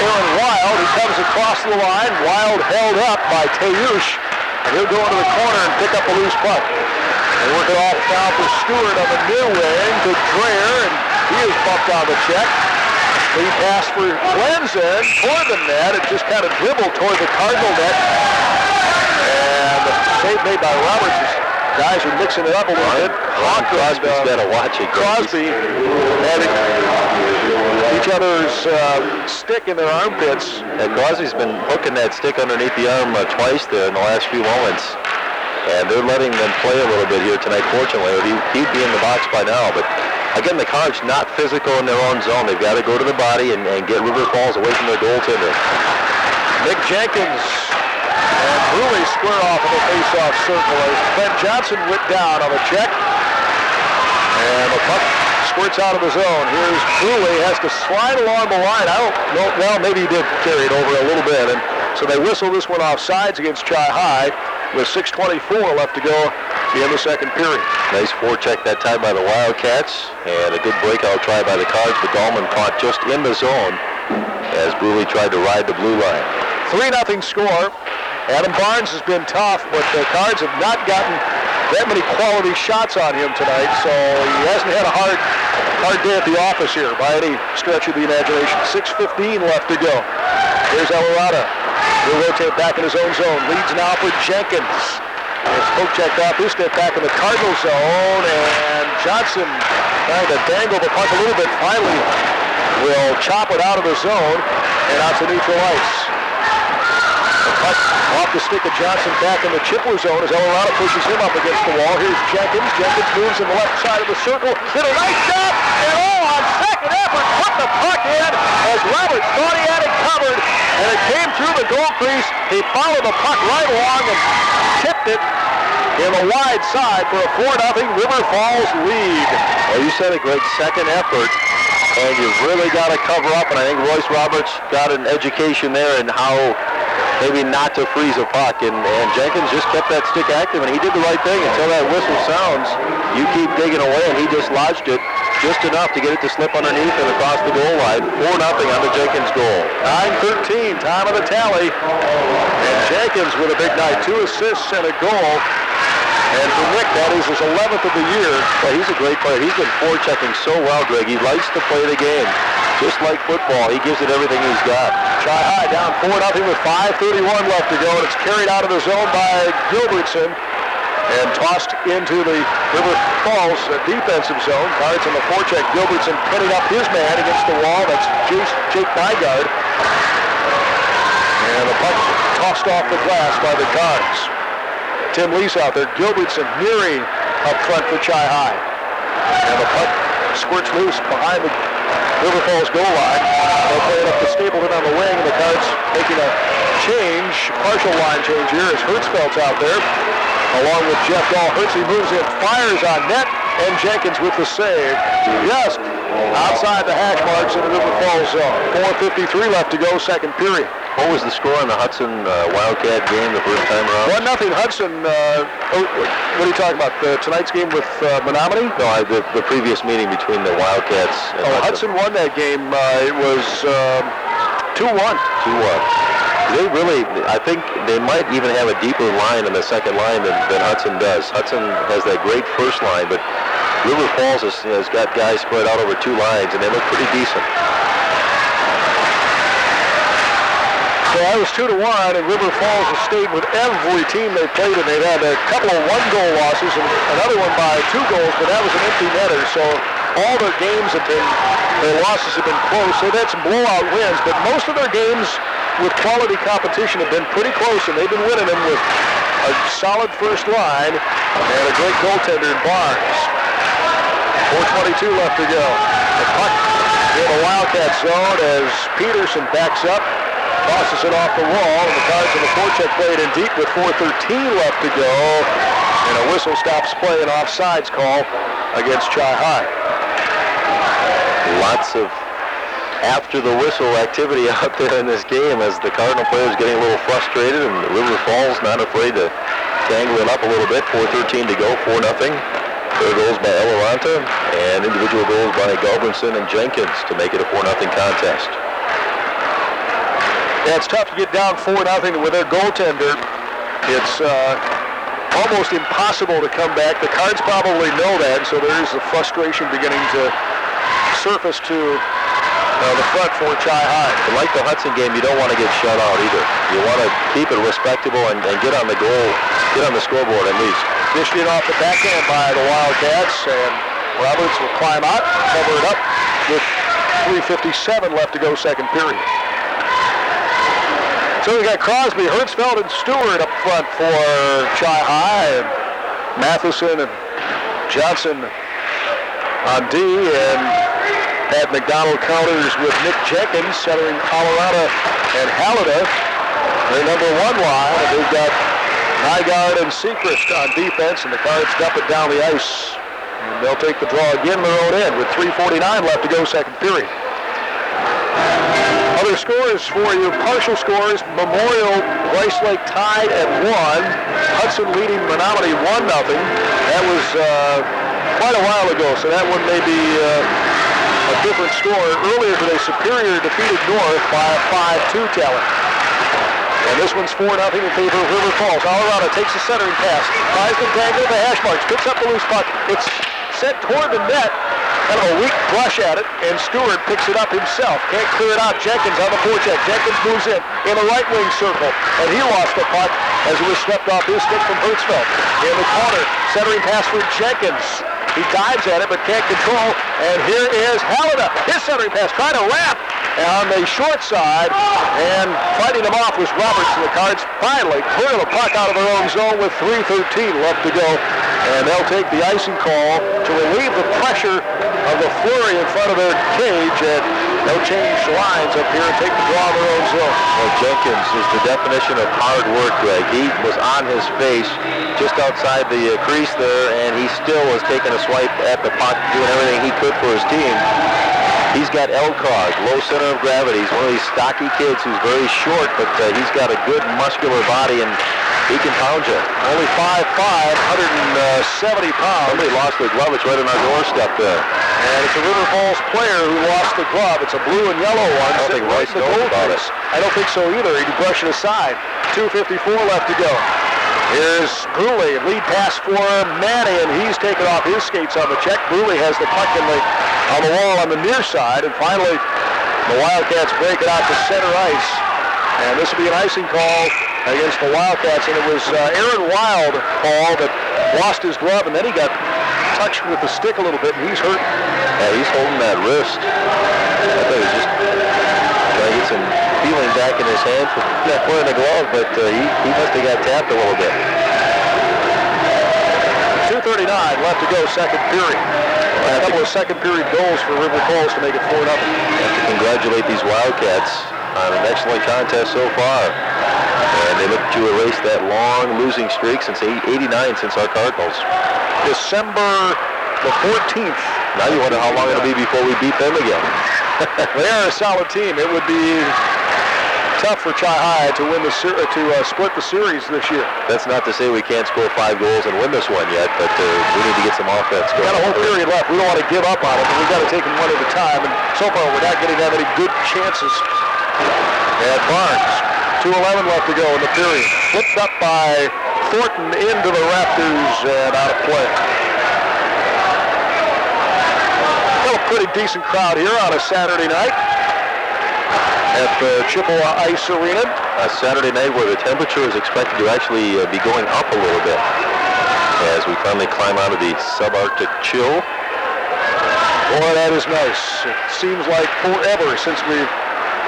A: Aaron Wild. He comes across the line. Wild held up by Tayush. And he'll go into the corner and pick up a loose puck. They work it off now for Stewart on the near wing to Dreher, and he is bumped on the check. Lead pass for Lenzen toward the net. It just kind of dribbled toward the Cardinal net. And the save made by Roberts is guys are mixing it up a little bit.
B: Crosby's got to watch it.
A: Crosby having each other's stick in their armpits.
B: And Crosby's been hooking that stick underneath the arm twice there in the last few moments. And they're letting them play a little bit here tonight, fortunately. He'd be in the box by now. But again, the Cards not physical in their own zone. They've got to go to the body and get River Falls away from their goaltender.
A: Nick Jenkins and Bruley square off in the face-off circle as Ben Johnson went down on the check. And the puck squirts out of the zone. Here's Bruley, has to slide along the line. I don't know, well, maybe he did carry it over a little bit. And so they whistle this one off sides against Chi-High with 6:24 left to go in the second period.
B: Nice forecheck that time by the Wildcats, and a good breakout try by the Cards, but Dahlman caught just in the zone as Bruley tried to ride the blue line.
A: 3-0 score. Adam Barnes has been tough, but the Cards have not gotten that many quality shots on him tonight, so he hasn't had a hard day at the office here by any stretch of the imagination. 6:15 left to go. Here's Eldorado. He'll rotate back in his own zone. Leads now for Jenkins. It's poke checked off this step back in the Cardinal zone, and Johnson trying to dangle the puck a little bit. Finally will chop it out of the zone and out to neutral ice. The puck off the stick of Johnson back in the Chippewa zone as Eldorado pushes him up against the wall. Here's Jenkins. Jenkins moves in the left side of the circle. Did a nice job, and on second effort, put the puck in as Roberts thought he had it covered, and it came through the goal crease. He followed the puck right along and tipped it in the wide side for a 4-0 River Falls lead.
B: Well, you said a great second effort, and you've really got to cover up, and I think Royce Roberts got an education there in how maybe not to freeze a puck, and Jenkins just kept that stick active, and he did the right thing until that whistle sounds. You keep digging away, and he just lodged it just enough to get it to slip underneath and across the goal line. 4-0 on the Jenkins goal.
A: 9:13, time of the tally, and Jenkins with a big night, 2 assists and a goal. And for Nick, that is his 11th of the year.
B: Well, he's a great player. He's been forechecking so well, Greg. He likes to play the game. Just like football, he gives it everything he's got.
A: Chi-High down 4-0 with 5:31 left to go, and it's carried out of the zone by Gilbertson and tossed into the River Falls defensive zone. Cards on the forecheck. Gilbertson pinning up his man against the wall. That's Jake Nygaard. And the puck tossed off the glass by the Cards. Tim Lease out there. Gilbertson nearing up front for Chi-High. And the puck squirts loose behind the River Falls goal line. They'll play it up to Stapleton on the wing, and the Cards making a change, partial line change here as Hertzfeldt's out there, along with Jeff Dahl. Hertzy moves in, fires on net, and Jenkins with the save. Just outside the hash marks in the River Falls zone. 4:53 left to go, second period.
B: What was the score on the Hudson Wildcat game the first time around?
A: 1-0 Hudson. What are you talking about? Tonight's game with Menominee?
B: No, the previous meeting between the Wildcats and
A: Hudson won that game. It was 2-1.
B: 2-1. They really, I think they might even have a deeper line in the second line than Hudson does. Hudson has that great first line, but River Falls has got guys spread out over 2 lines, and they look pretty decent.
A: So that was 2-1, and River Falls has stayed with every team they played, and they've had a couple of 1-goal losses and another one by 2 goals, but that was an empty netter. So all their games have been, their losses have been close. They've had some blowout wins, but most of their games with quality competition have been pretty close, and they've been winning them with a solid first line and a great goaltender in Barnes. 4:22 left to go. The puck in the Wildcat zone as Peterson backs up. Tosses it off the wall, and the Cards in the forecheck played in deep with 4:13 left to go. And a whistle stops play, an offsides call against Chi-High.
B: Lots of after the whistle activity out there in this game as the Cardinal players getting a little frustrated, and the River Falls not afraid to tangle it up a little bit. 4:13 to go, 4-0. There goals by Eloranta and individual goals by Gulbranson and Jenkins to make it a 4-0 contest.
A: Yeah, it's tough to get down 4-0 with their goaltender. It's almost impossible to come back. The Cards probably know that, so there is the frustration beginning to surface to the front for Chi-High.
B: But like the Hudson game, you don't want to get shut out either. You want to keep it respectable and get on the goal get on the scoreboard at least.
A: Dished in off the backhand by the Wildcats, and Roberts will climb out, cover it up with 3:57 left to go second period. So we got Crosby, Hertzfeld, and Stewart up front for Chi-High, and Matheson and Johnson on D, and at McDonald counters with Nick Jenkins, centering Colorado and Halliday. Their number one line, and they've got Nygaard and Sechrist on defense, and the Cards dump it down the ice. And they'll take the draw again in their own end with 3:49 left to go second period. Other scores for you, partial scores, Memorial, Rice Lake tied at 1. Hudson leading Menominee 1-0. That was quite a while ago, so that one may be a different score. Earlier today, Superior defeated North by a 5-2 tally. And this one's 4-0 in favor of River Falls. Colorado takes the centering pass. Tries to dangle the hash marks. Picks up the loose puck. It's sent toward the net. Kind of a weak rush at it, and Stewart picks it up himself. Can't clear it out. Jenkins on the forecheck. Jenkins moves in the right wing circle, and he lost the puck as it was swept off his stick from Hertzfeld. In the corner, centering pass for Jenkins. He dives at it, but can't control, and here is Halliday. His centering pass, trying to wrap on the short side, and fighting him off was Roberts, and the Cards finally clear the puck out of their own zone with 3:13 left to go, and they'll take the icing call to relieve the pressure of the flurry in front of their cage, and they'll change lines up here and take the draw in their own zone.
B: Well, Jenkins is the definition of hard work, Greg. He was on his face just outside the crease there, and he still was taking a swipe at the puck, doing everything he could for his team. He's got LCOG, low center of gravity. He's one of these stocky kids who's very short, but he's got a good muscular body, and he can pound you.
A: Only 5'5", 170 pounds.
B: Somebody lost their glove. It's right on our doorstep there.
A: And it's a River Falls player who lost the glove. It's a blue and yellow one.
B: I don't think Rice knows about it.
A: I don't think so either. He brushed it aside. 2:54 left to go. Here's Bruley, lead pass for Manny, and he's taken off his skates on the check. Bruley has the puck on the wall on the near side, and finally the Wildcats break it out to center ice. And this will be an icing call against the Wildcats, and it was Aaron Wild, Paul, that lost his glove, and then he got touched with the stick a little bit, and he's hurt.
B: Yeah, he's holding that wrist. I thought he was just trying to get some feeling back in his hand from not wearing a glove, but he must have got tapped a little bit.
A: 2:39 left to go, second period. A couple of second period goals for River Falls to make it 4-0.
B: Have to congratulate these Wildcats on an excellent contest so far. And they look to erase that long losing streak since 89 since our Cardinals.
A: December the 14th.
B: Now you wonder how long it'll be before we beat them again.
A: They are a solid team. It would be tough for Chi-High to win split the series this year.
B: That's not to say we can't score 5 goals and win this one yet, but we need to get some offense going.
A: We got a whole period left. We don't want to give up on it, but we got to take them one at a time. And so far, we're not getting that many good chances. At Barnes, 2:11 left to go in the period. Flipped up by Thornton into the Raptors and out of play. Got a pretty decent crowd here on a Saturday night at the Chippewa Ice Arena.
B: A Saturday night where the temperature is expected to actually be going up a little bit as we finally climb out of the subarctic chill.
A: Boy, that is nice. It seems like forever since we've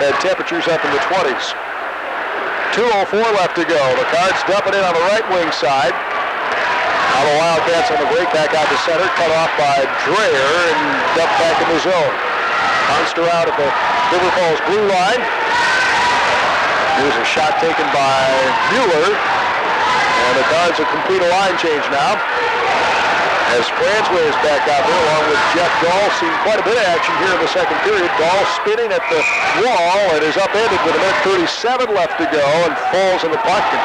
A: had temperatures up in the 20s. 2:04 left to go. The Cards dump it in on the right wing side. Now the Wildcats on the break back out to center, cut off by Dreyer and dumped back in the zone. Monster out at the River Falls blue line. Here's a shot taken by Mueller. And the Cards will complete a line change now. As Fransway is back out there along with Jeff Dahl. Seen quite a bit of action here in the second period. Dahl spinning at the wall and is upended with a minute 37 left to go and falls in the puck and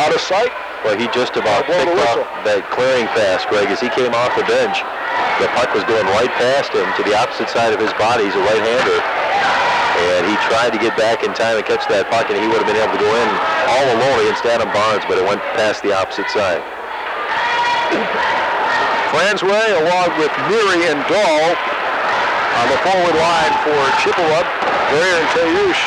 A: out of sight.
B: Well, he just about picked off that clearing pass, Greg, as he came off the bench. The puck was going right past him to the opposite side of his body. He's a right-hander. And he tried to get back in time and catch that puck, and he would have been able to go in all alone against Adam Barnes, but it went past the opposite side.
A: Fransway along with Neary and Dahl on the forward line for Chippewa. Dreyer and Tayush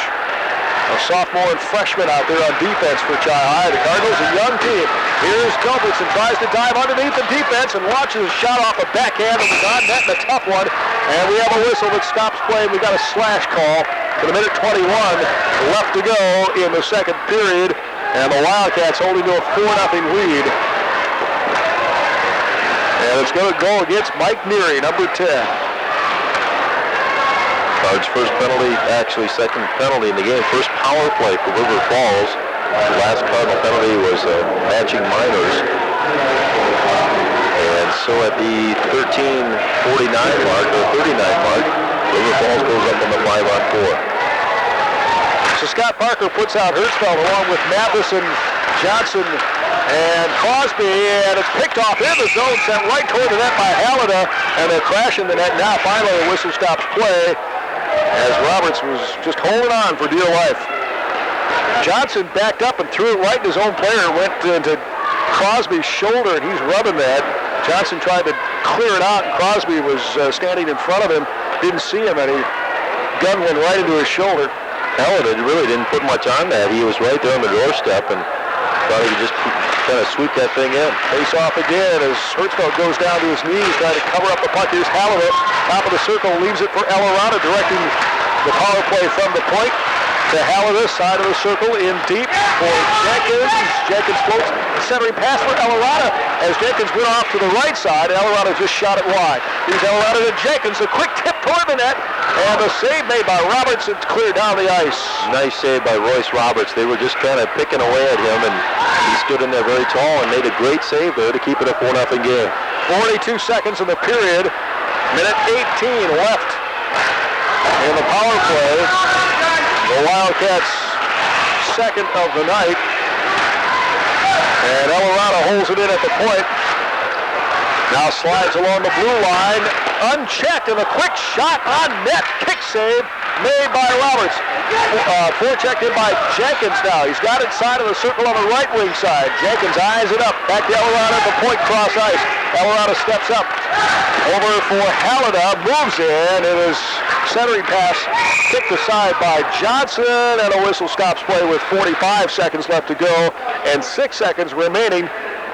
A: A sophomore and freshman out there on defense for Chi-High. The Cardinals, a young team. Here's Gilbertson, tries to dive underneath the defense and launches a shot off a backhand that was on net and a tough one. And we have a whistle that stops play. We got a slash call with a minute 21 left to go in the second period. And the Wildcats holding to a 4-0 lead. And it's going to go against Mike Neary, number 10.
B: Cards' first penalty, actually second penalty in the game. First power play for River Falls. The last Cardinal penalty was matching minors. And so at the 13:49 mark, or 39 mark, River Falls goes up on the 5-on-4.
A: So Scott Parker puts out Hertzfeld along with Matheson, Johnson, and Crosby, and it's picked off in the zone, sent right toward the net by Halliday, and they're crashing the net. Now finally the whistle stops play as Roberts was just holding on for dear life. Johnson backed up and threw it right in his own player, went into Crosby's shoulder, and he's rubbing that. Johnson tried to clear it out, and Crosby was standing in front of him, didn't see him, and he gun went right into his shoulder.
B: Halliday really didn't put much on that. He was right there on the doorstep and thought he could just kind of sweep that thing in.
A: Face off again as Hertzfeld goes down to his knees trying to cover up the puck. Here's Halliday, top of the circle, leaves it for Elarada, directing the power play from the point to Halliday, side of the circle, in deep for Jenkins. Jenkins floats, centering pass for Elarada as Jenkins went off to the right side. Elarada just shot it wide. Here's Elarada to Jenkins, a quick tip toward the net, and a save made by Roberts and cleared down the ice.
B: Nice save by Royce Roberts. They were just kind of picking away at him, and he stood in there very tall and made a great save there to keep it a 4-0 game.
A: 42 seconds in the period, minute 18 left in the power play. The Wildcats' second of the night. And Elarada holds it in at the point. Now slides along the blue line, unchecked, and a quick shot on net. Kick save made by Roberts. Forechecked in by Jenkins now. He's got it side of the circle on the right wing side. Jenkins eyes it up. Back to Elarada at the point, cross ice. Elarada steps up. Over for Halliday, moves in. It is centering pass kicked aside by Johnson, and a whistle stops play with 45 seconds left to go and 6 seconds remaining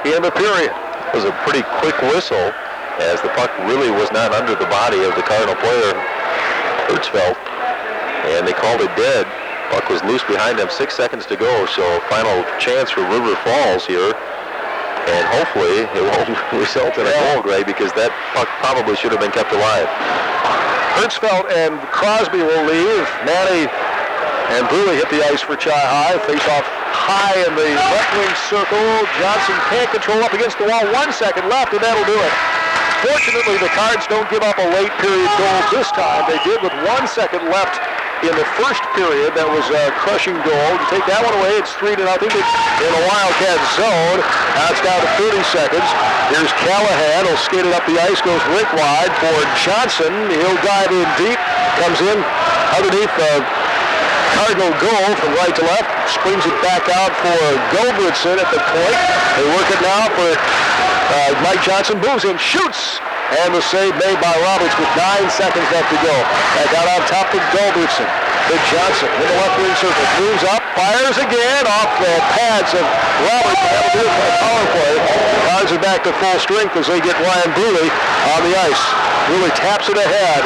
A: in the period.
B: It was a pretty quick whistle as the puck really was not under the body of the Cardinal player, Hertzfeld, and they called it dead. Puck was loose behind them, 6 seconds to go, so final chance for River Falls here. And hopefully it won't result in a goal, Greg, because that puck probably should have been kept alive.
A: Hertzfeld and Crosby will leave. Manny and Bruley hit the ice for Chi-High. Face off high in the left wing circle. Johnson can't control up against the wall. 1 second left, and that'll do it. Fortunately, the Cards don't give up a late period goal this time. They did with 1 second left in the first period. That was a crushing goal. You take that one away, it's 3-0 in the Wildcat zone. Now it's down to 30 seconds. Here's Callahan. He'll skate it up the ice, goes right wide for Johnson. He'll dive in deep, comes in underneath the Cardinal goal from right to left, springs it back out for Gilbertson at the point. They work it now for Mike Johnson, moves in, shoots, and the save made by Roberts with 9 seconds left to go. Back out on top of Gilbertson. To Johnson in the left wing circle, moves up, fires again off the pads of Roberts. That'll do it for the power play. The Cards are back to full strength as they get Ryan Bruley on the ice. Bruley taps it ahead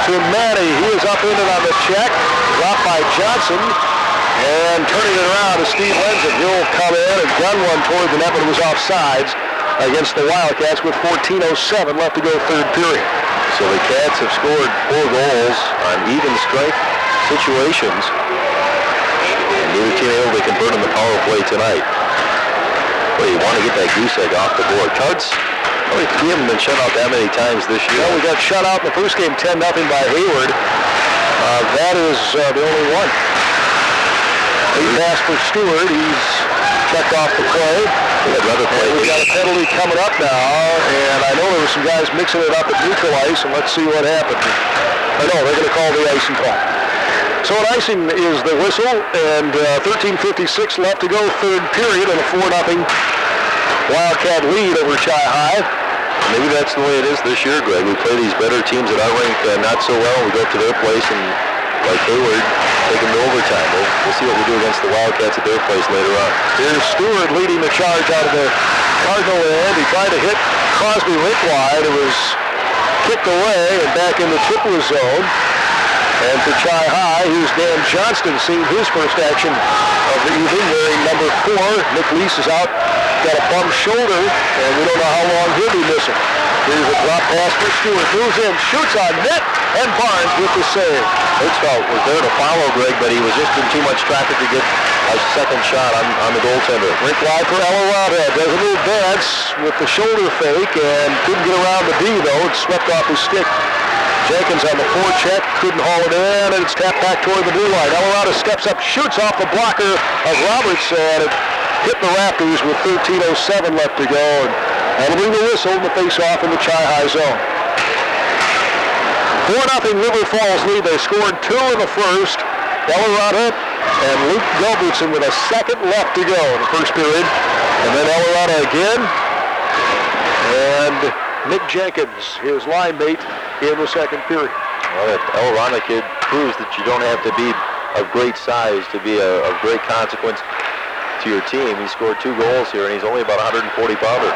A: to Manny. He is up in it on the check. Dropped by Johnson. And turning it around to Steve Lenzen. He'll come in and gun one toward the net, but it was offsides against the Wildcats with 14:07 left to go third period.
B: So the Cats have scored 4 goals on even strength situations. And neither team able to convert on the power play tonight. But you want to get that goose egg off the board. Cards, only 3 of them been shut out that many times this year.
A: Well, we got shut out in the first game 10-0 by Hayward. That is the only one. He passed for Stewart. He's checked off the play.
B: We
A: got a penalty coming up now, and I know there were some guys mixing it up at neutral ice, and let's see what happens. I know they're going to call the icing call. So an icing is the whistle, and 13:56 left to go, third period, and a 4-0 Wildcat lead over Chi-High.
B: Maybe that's the way it is this year, Greg. We play these better teams that our rank not so well. We go up to their place, and like Hayward, take them to overtime. We'll see what we do against the Wildcats at their place later on.
A: Here's Stewart leading the charge out of the Cardinal end. He tried to hit Crosby rink wide. It was kicked away and back in the Chippewa zone. And for Chi High, here's Dan Johnston seeing his first action of the evening, wearing number 4. Nick Lease is out, got a bum shoulder, and we don't know how long he'll be missing. Here's a drop pass for Stewart, moves in, shoots on net, and Barnes with the save.
B: Hirschfeld was there to follow Greg, but he was just in too much traffic to get a second shot on the goaltender.
A: Rink wide for Elarada, does a little dance with the shoulder fake, and couldn't get around the D, though. It swept off his stick. Jenkins on the forecheck, couldn't haul it in, and it's tapped back toward the blue line. Elarada steps up, shoots off the blocker of Roberts, and it hit the Raptors with 13:07 left to go. And that'll bring the whistle in the face-off in the Chi High zone. 4-0 River Falls lead. They scored 2 in the first. Elarada and Luke Gilbertson with a second left to go in the first period. And then Elarada again. And Nick Jenkins, his line mate, in the second period.
B: Well, that Elarada kid proves that you don't have to be of great size to be of great consequence to your team. He scored 2 goals here, and he's only about 140-pounder.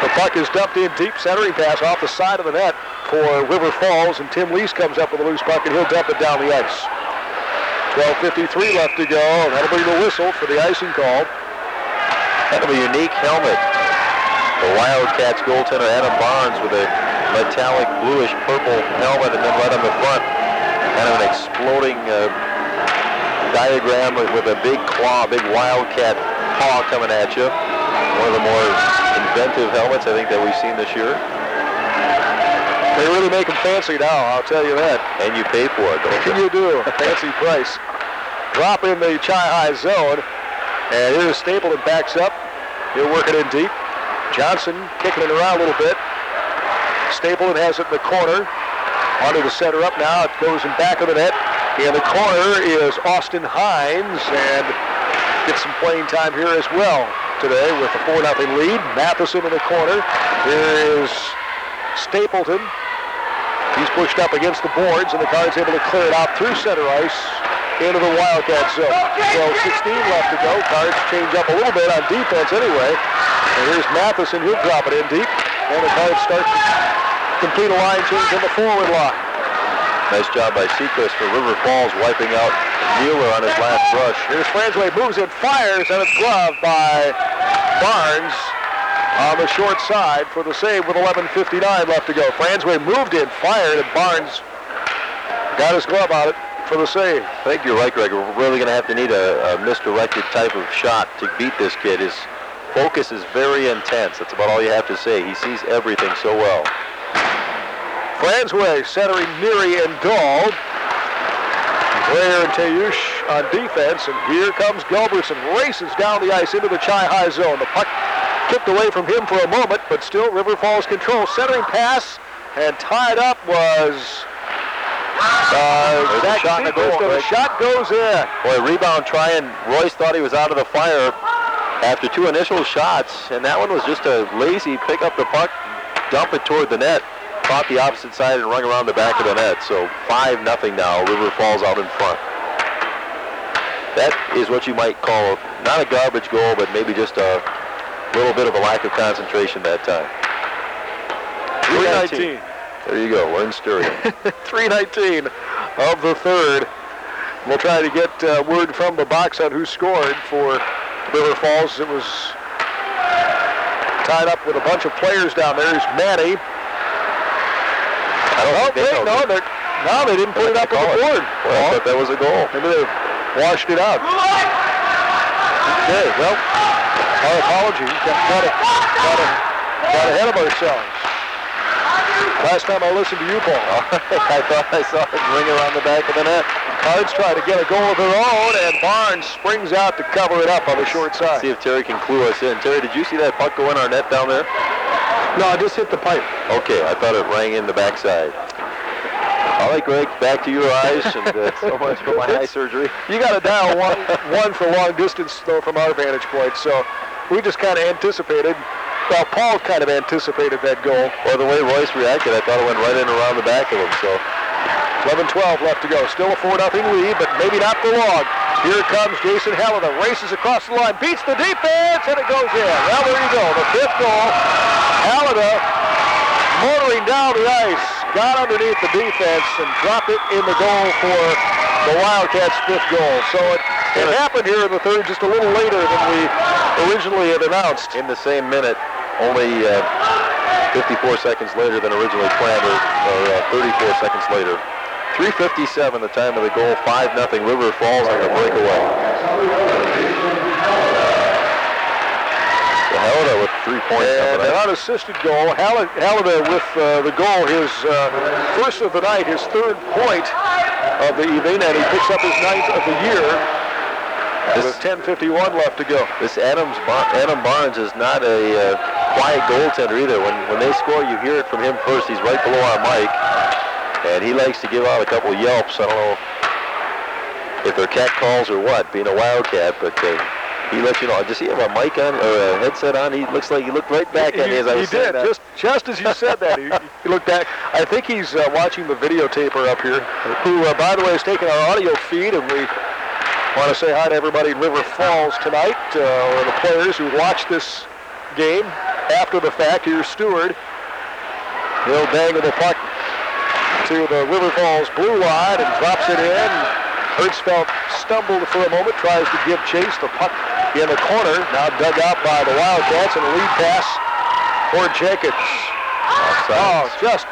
A: The puck is dumped in deep, centering pass off the side of the net for River Falls, and Tim Lease comes up with a loose puck, and he'll dump it down the ice. 12:53 left to go, and that'll be the whistle for the icing call.
B: Kind of a unique helmet. The Wildcats goaltender Adam Barnes with a metallic bluish purple helmet, and then right on the front, kind of an exploding diagram with a big claw, big Wildcat paw coming at you. One of the more inventive helmets I think that we've seen this year.
A: They really make them fancy now, I'll tell you that.
B: And you pay for it, don't you?
A: You do, a fancy price. Drop in the Chi High zone, and here's Stapleton backs up. He'll work it in deep. Johnson kicking it around a little bit. Stapleton has it in the corner. Onto the center up now. It goes in back of the net. In the corner is Austin Hines, and gets some playing time here as well today with a 4-0 lead. Matheson in the corner. Here is Stapleton. He's pushed up against the boards, and the Cards able to clear it out through center ice into the Wildcat zone. 12:16 left to go. Cards change up a little bit on defense anyway. And here's Matheson. He'll drop it in deep. And the Cards start to complete a line change in the forward line.
B: Nice job by Seacrest for River Falls, wiping out Mueller on his last rush.
A: Here's Franzway, moves in, fires, and it's gloved by Barnes on the short side for the save with 11:59 left to go. Franzway moved in, fired, and Barnes got his glove on it for the save.
B: I think you're right, Greg. We're really going to have to need a misdirected type of shot to beat this kid. His focus is very intense. That's about all you have to say. He sees everything so well.
A: Franzway centering Neary and Dahl. Blair and Tayush on defense, and here comes Gilbertson. Races down the ice into the Chi High zone. The puck kicked away from him for a moment, but still River Falls control. Centering pass, and tied up was Zach
B: shot in the goal.
A: The shot goes in.
B: Boy, rebound trying. Royce thought he was out of the fire after 2 initial shots, and that one was just a lazy pick up the puck, dump it toward the net. Caught the opposite side and rung around the back of the net. So 5-0 now. River Falls out in front. That is what you might call not a garbage goal, but maybe just a little bit of a lack of concentration that time.
A: 3:19.
B: There you go. Learn stereo.
A: 3:19 of the third. We'll try to get word from the box on who scored for River Falls. It was tied up with a bunch of players down there. There's Manny. No, they didn't put it up on the board.
B: Well, I thought that was a goal.
A: Maybe they washed it out. Okay, well, our apologies. Got ahead of ourselves. Last time I listened to you, Paul.
B: I thought I saw it ring around the back of the net.
A: Cards try to get a goal of their own, and Barnes springs out to cover it up on the short side.
B: See if Terry can clue us in. Terry, did you see that puck go in our net down there?
A: No, I just hit the pipe.
B: Okay, I thought it rang in the backside. All right, Greg, back to your eyes, and so much for my eye surgery.
A: You got to dial one for long distance, though, from our vantage point, so we just kind of anticipated. Well, Paul kind of anticipated that goal.
B: Well, the way Royce reacted, I thought it went right in around the back of him, so
A: 11-12 left to go. Still a 4-0 lead, but maybe not for long. Here comes Jason Halliday. Races across the line, beats the defense, and it goes in. Well, there you go. The 5th goal. Halliday motoring down the ice, got underneath the defense, and dropped it in the goal for the Wildcats' 5th goal. So it happened here in the 3rd just a little later than we originally had announced.
B: In the same minute, only 54 seconds later than originally planned, or 34 seconds later. 3:57 the time of the goal, 5-0 River Falls on the breakaway. So Halliday with 3 points.
A: And an unassisted goal. Halliday with the goal, his first of the night, his 3rd point of the evening, and he picks up his 9th of the year. With 10:51 left to go.
B: This Adam Barnes is not a quiet goaltender either. When they score, you hear it from him first. He's right below our mic, and he likes to give out a couple yelps. I don't know if they're cat calls or what, being a Wildcat, but he lets you know. Does he have a mic on or a headset on? He looks like he looked right back at me as I was saying that.
A: He did, just as you said that. He looked back. I think he's watching the videotaper up here, who, by the way, is taking our audio feed, and we want to say hi to everybody in River Falls tonight, or the players who watched this game after the fact. Here's Stewart. He'll dangle the puck to the River Falls blue line and drops it in. Hertzfeld stumbled for a moment, tries to give chase. The puck in the corner, now dug out by the Wildcats, and a lead pass for Jenkins. Oh, just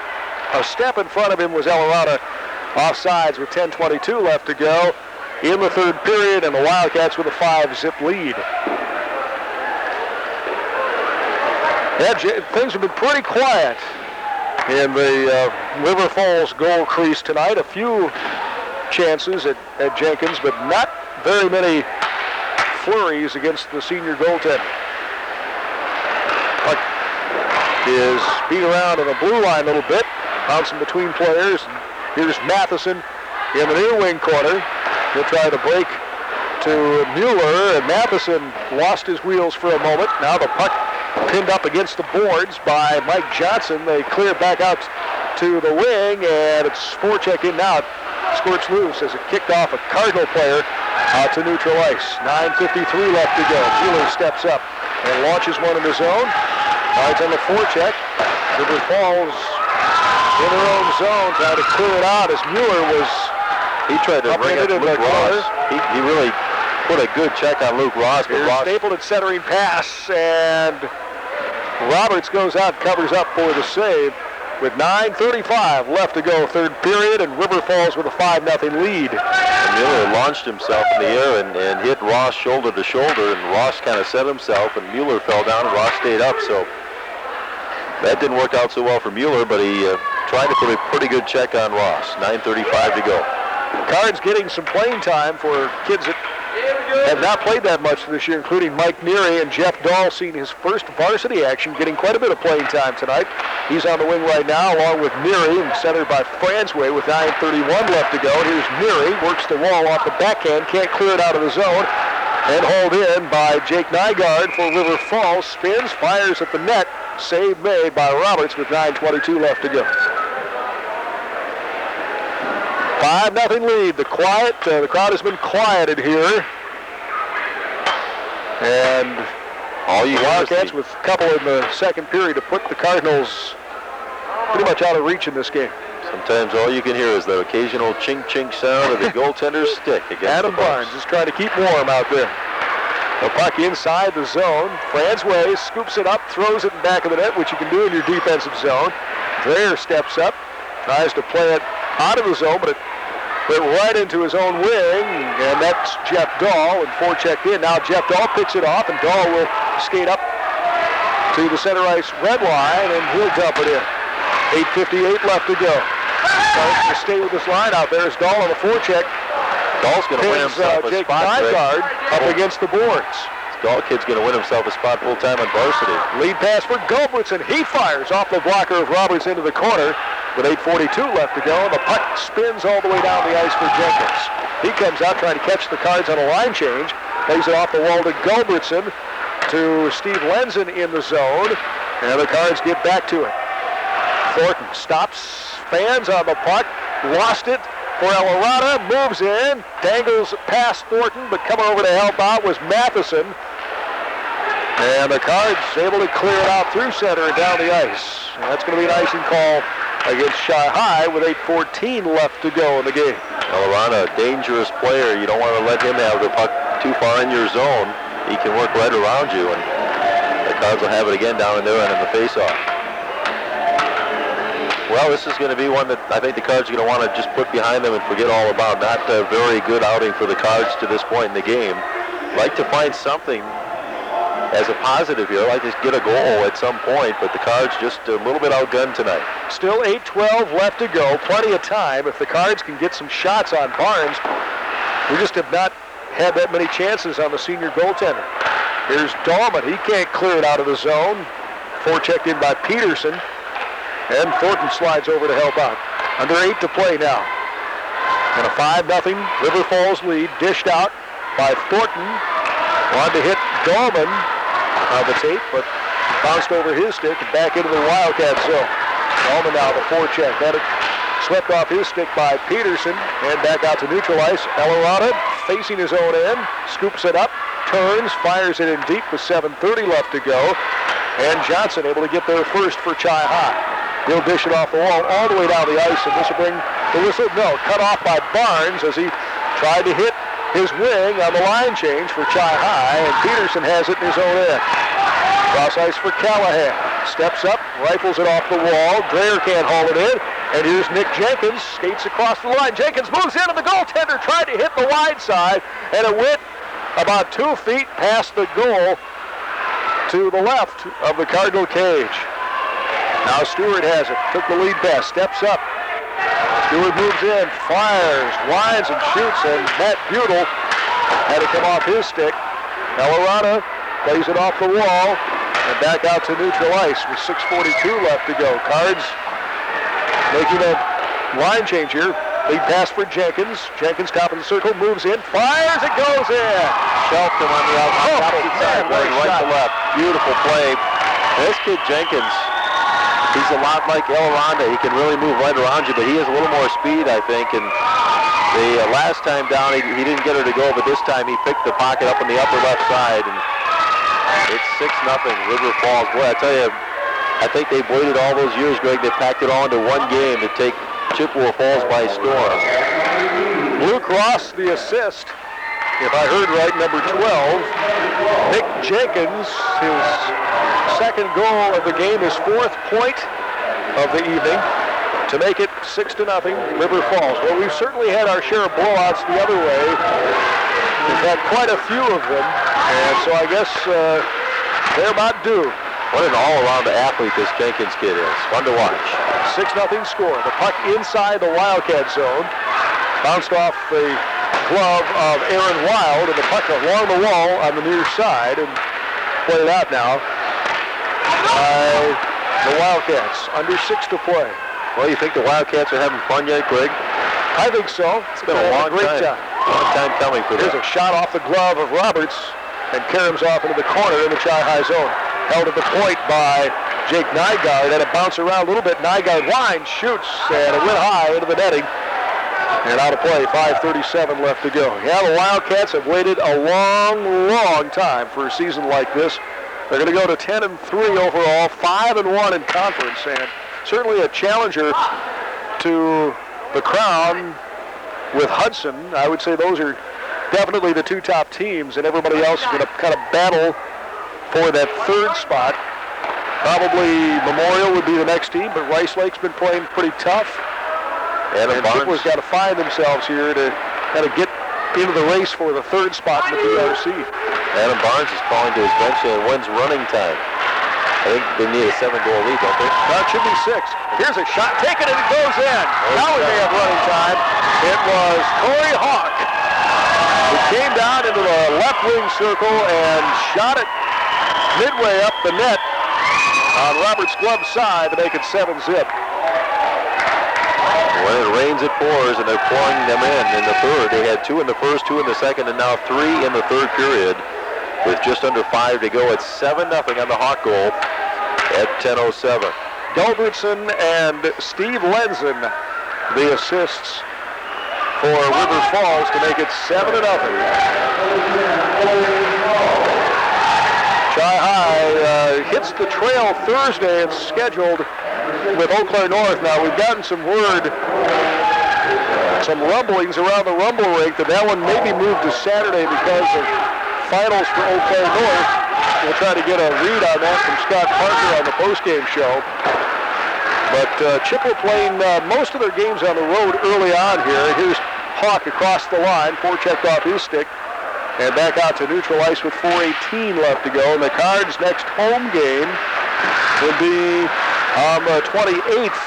A: a step in front of him was Elarada. Offsides with 10:22 left to go in the 3rd period, and the Wildcats with a 5-zip lead. Yeah, things have been pretty quiet in the River Falls goal crease tonight. A few chances at Jenkins, but not very many flurries against the senior goaltender. Puck is beat around on the blue line a little bit, bouncing between players. Here's Matheson in the near wing corner. He'll try to break to Mueller, and Matheson lost his wheels for a moment. Now the puck pinned up against the boards by Mike Johnson. They clear back out to the wing, and it's forecheck in now. It squirts loose as it kicked off a Cardinal player out to neutral ice. 9:53 left to go. Mueller steps up and launches one in the zone. Cards on the forecheck. River Falls in their own zone, trying to clear it out as Mueller was...
B: He tried to bring it to Luke Ross. He really put a good check on Luke Ross. But
A: Ross Stapleton centering pass, and Roberts goes out and covers up for the save with 9:35 left to go, 3rd period, and River Falls with a 5-0 lead.
B: And Mueller launched himself in the air and hit Ross shoulder to shoulder, and Ross kind of set himself, and Mueller fell down, and Ross stayed up. So that didn't work out so well for Mueller, but he tried to put a pretty good check on Ross. 9:35 to go.
A: Cards getting some playing time for kids that have not played that much this year, including Mike Neary, and Jeff Dahl seeing his first varsity action, getting quite a bit of playing time tonight. He's on the wing right now, along with Neary, and centered by Fransway with 9:31 left to go. Here's Neary, works the wall off the backhand, can't clear it out of the zone, and hauled in by Jake Nygaard for River Falls. Spins, fires at the net, save made by Roberts with 9:22 left to go. 5-0 lead. The crowd has been quieted here. And all you Wildcats with a couple in the 2nd period to put the Cardinals pretty much out of reach in this game.
B: Sometimes all you can hear is the occasional chink-chink sound of the goaltender's stick against
A: Adam Barnes is trying to keep warm out there. The puck inside the zone. Fransway scoops it up, throws it in the back of the net, which you can do in your defensive zone. Dreher steps up, tries to play it out of the zone, but it went right into his own wing, and that's Jeff Dahl, and forechecked in. Now Jeff Dahl picks it off, and Dahl will skate up to the center ice red line, and he'll dump it in. 8:58 left to go. Starting to stay with this line out there is Dahl on the forecheck. Dahl's going to win himself a spot. Nygaard up against the boards.
B: Dahl kid's going to win himself a spot full-time on varsity.
A: Lead pass for Gulbertson. He fires off the blocker of Roberts into the corner with 8:42 left to go, and the puck spins all the way down the ice for Jenkins. He comes out trying to catch the Cards on a line change. Plays it off the wall to Gulbertson, to Steve Lenzen in the zone, and the Cards get back to it. Thornton stops, fans on the puck, lost it for Eldorado, moves in, dangles past Thornton, but coming over to help out was Matheson. And the Cards able to clear it out through center and down the ice. And that's going to be an icing call against Shy High with 8:14 left to go in the game.
B: Eldorado, a dangerous player. You don't want to let him have the puck too far in your zone. He can work right around you, and the Cards will have it again down in their end in the faceoff. Well, this is going to be one that I think the Cards are going to want to just put behind them and forget all about. Not a very good outing for the Cards to this point in the game. Like to find something as a positive here. Like to get a goal at some point, but the Cards just a little bit outgunned tonight.
A: Still 8:12 left to go. Plenty of time. If the Cards can get some shots on Barnes, we just have not had that many chances on the senior goaltender. Here's Dahlman. He can't clear it out of the zone. Forechecked in by Peterson. And Thornton slides over to help out. Under 8 to play now. And a 5-0 River Falls lead. Dished out by Thornton. Wanted to hit Dahlman on the tape, but bounced over his stick and back into the Wildcat zone. Dahlman now the forecheck. Had it swept off his stick by Peterson. And back out to neutral ice. Eldorado facing his own end. Scoops it up. Turns. Fires it in deep with 7:30 left to go. And Johnson able to get there first for Chi High. He'll dish it off the wall all the way down the ice, and this will bring the whistle. No, cut off by Barnes as he tried to hit his wing on the line change for Chi High, and Peterson has it in his own end. Cross ice for Callahan. Steps up, rifles it off the wall. Dreyer can't haul it in, and here's Nick Jenkins. Skates across the line. Jenkins moves into the goaltender, tried to hit the wide side, and it went about 2 feet past the goal to the left of the Cardinal cage. Now Stewart has it. Took the lead pass. Steps up. Stewart moves in. Fires. Winds and shoots. And Matt Butel had to come off his stick. Eldorado plays it off the wall. And back out to neutral ice with 6:42 left to go. Cards making a line change here. Lead pass for Jenkins. Jenkins top of the circle. Moves in. Fires. It goes in.
B: Shelton on the outside. Right to left. Beautiful play. This kid Jenkins, he's a lot like Eldorado. He can really move right around you, but he has a little more speed, I think. And the last time down, he didn't get her to go, but this time he picked the pocket up on the upper left side. And it's 6-0 River Falls. Boy, I tell you, I think they've waited all those years, Greg. They packed it all into one game to take Chippewa Falls by storm.
A: Blue Cross, the assist. If I heard right, number 12, Nick Jenkins, his second goal of the game, his 4th point of the evening to make it 6-0 River Falls. Well, we've certainly had our share of blowouts the other way. We've had quite a few of them, and so I guess they're about due.
B: What an all-around athlete this Jenkins kid is. Fun to watch.
A: 6-0 score. The puck inside the Wildcat zone. Bounced off the glove of Aaron Wild, and the puck along the wall on the near side, and played out now by the Wildcats. Under 6 to play.
B: Well, you think the Wildcats are having fun yet, Greg?
A: I think so.
B: It's been a long time. Long time coming for them.
A: Here's a shot off the glove of Roberts, and caroms off into the corner in the Chi High zone. Held at the point by Jake Nygaard. Had it bounce around a little bit. Nygaard winds, shoots, and it went high into the netting. And out of play, 5:37 left to go. Yeah, the Wildcats have waited a long, long time for a season like this. They're going to go to 10-3 overall, 5-1 in conference, and certainly a challenger to the crown with Hudson. I would say those are definitely the 2 top teams, and everybody else is going to kind of battle for that 3rd spot. Probably Memorial would be the next team, but Rice Lake's been playing pretty tough. And Chippewa's got to find themselves here to kind of get into the race for the 3rd spot in the PRC.
B: Adam Barnes is calling to his bench and wins running time. I think they need a 7-goal lead, don't they?
A: No, it should be 6. Here's a shot taken and it goes in. Now we may have running time. It was Corey Hawk who came down into the left wing circle and shot it midway up the net on Robert's glove side to make it 7-zip.
B: When it rains, it pours, and they're pouring them in the 3rd. They had 2 in the 1st, 2 in the 2nd, and now 3 in the 3rd period with just under 5 to go. It's 7-0 on the Hawk goal at 10:07.
A: Gilbertson and Steve Lenzen the assists for River Falls to make it 7-0. Chi High hits the trail Thursday. It's scheduled with Eau Claire North. Now, we've gotten some word, some rumblings around the rumble rink that one may be moved to Saturday because of finals for Eau Claire North. We'll try to get a read on that from Scott Parker on the postgame show. But Chippewa playing most of their games on the road early on here. Here's Hawk across the line, forechecked off his stick, and back out to neutral ice with 4:18 left to go. And the Cards' next home game would be on the 28th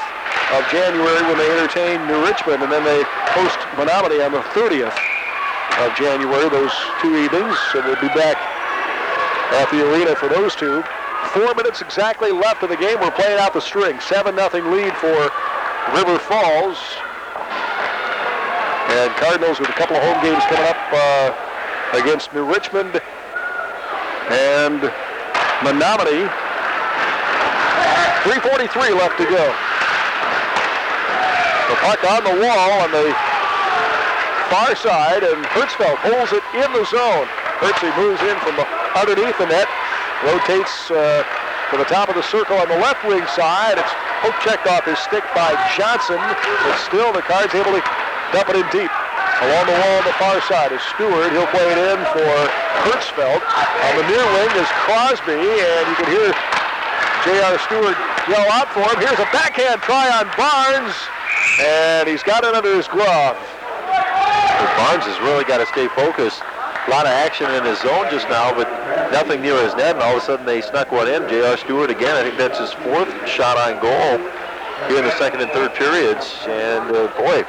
A: of January when they entertain New Richmond, and then they host Menominee on the 30th of January, those 2 evenings. So we'll be back at the arena for those two. 4 minutes exactly left of the game. We're playing out the string. 7-0 lead for River Falls. And Cardinals with a couple of home games coming up against New Richmond and Menominee. 3:43 left to go. The puck on the wall on the far side, and Hertzfeld holds it in the zone. Hertzey moves in from underneath the net, rotates to the top of the circle on the left wing side. It's hook checked off his stick by Johnson, but still the Cards able to dump it in deep. Along the wall on the far side is Stewart. He'll play it in for Hertzfeld. On the near wing is Crosby, and you can hear J.R. Stewart yell out for him. Here's a backhand try on Barnes, and he's got it under his glove.
B: Barnes has really got to stay focused. A lot of action in his zone just now, but nothing near his net, and all of a sudden they snuck one in. J.R. Stewart again, I think that's his 4th shot on goal here in the second and third periods. And boy,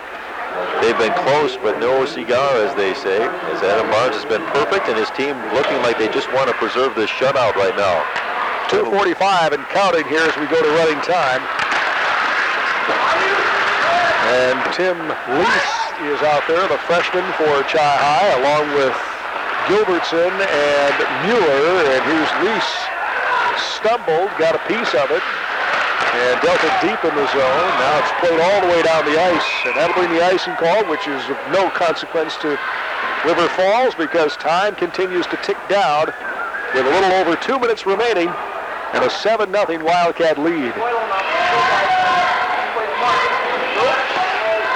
B: they've been close, but no cigar, as they say, as Adam Barnes has been perfect, and his team looking like they just want to preserve this shutout right now.
A: 2:45 and counting here as we go to running time. And Tim Lease is out there, the freshman for Chi High, along with Gilbertson and Mueller. And here's Lease, stumbled, got a piece of it, and dealt it deep in the zone. Now it's played all the way down the ice, and that'll bring the icing call, which is of no consequence to River Falls because time continues to tick down with a little over 2 minutes remaining and a 7-0 Wildcat lead.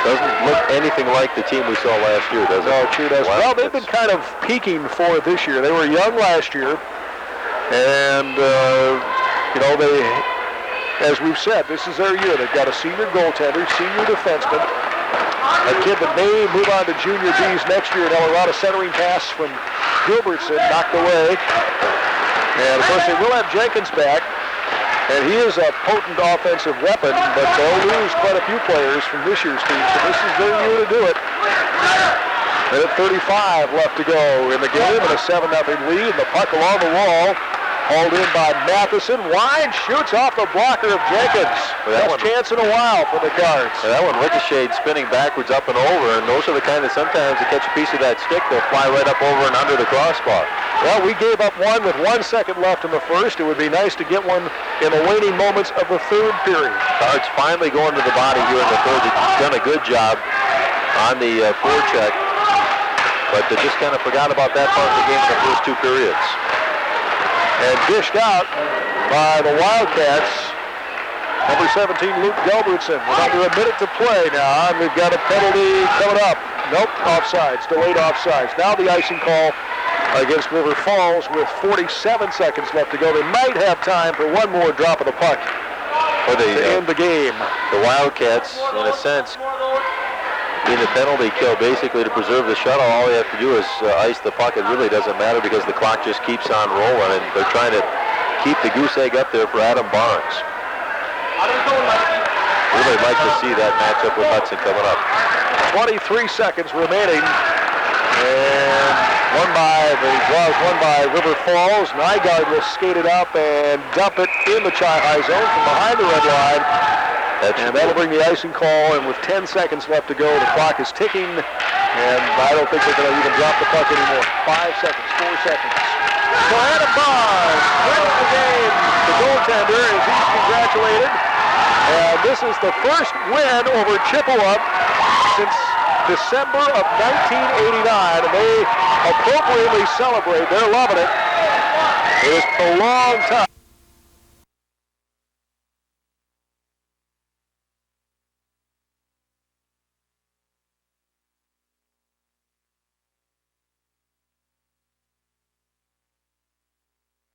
B: Doesn't look anything like the team we saw last year, does it?
A: No, it sure does. Well, they've been kind of peaking for this year. They were young last year, and, they, as we've said, this is their year. They've got a senior goaltender, senior defenseman, a kid that may move on to junior B's next year. Now, a lot of centering pass from Gilbertson knocked away. And, of course, they will have Jenkins back. And he is a potent offensive weapon, but they'll lose quite a few players from this year's team, so this is their year to do it. Minute 35 left to go in the game, and a 7-0 lead. The puck along the wall, hauled in by Matheson. Wide shoots off the blocker of Jenkins. Best chance in a while for the Cards.
B: That one ricocheted, spinning backwards up and over, and those are the kind that sometimes you catch a piece of that stick, they'll fly right up over and under the crossbar.
A: Well, we gave up one with 1 second left in the first. It would be nice to get one in the waning moments of the third period.
B: Cards finally going to the body here in the third. He's done a good job on the forecheck, but they just kind of forgot about that part of the game in the first 2 periods.
A: And dished out by the Wildcats. Number 17, Luke Gilbertson, with under a minute to play now, and we've got a penalty coming up. Nope, offsides, delayed offsides. Now the icing call against River Falls with 47 seconds left to go. They might have time for one more drop of the puck to end the game.
B: The Wildcats, in a sense, in the penalty kill, basically to preserve the shutout, all they have to do is ice the puck. It really doesn't matter because the clock just keeps on rolling, and they're trying to keep the goose egg up there for Adam Barnes. Really like to see that matchup with Hudson coming up.
A: 23 seconds remaining, and won by River Falls. Nygaard will skate it up and dump it in the Chi High zone from behind the red line. And that'll bring the icing call, and with 10 seconds left to go, the clock is ticking, and I don't think they're going to even drop the puck anymore. 5 seconds, 4 seconds. So Adam Barnes wins the game. The goaltender, as he's congratulated, And this is the first win over Chippewa since December of 1989, and they appropriately celebrate. They're loving it. It is prolonged time.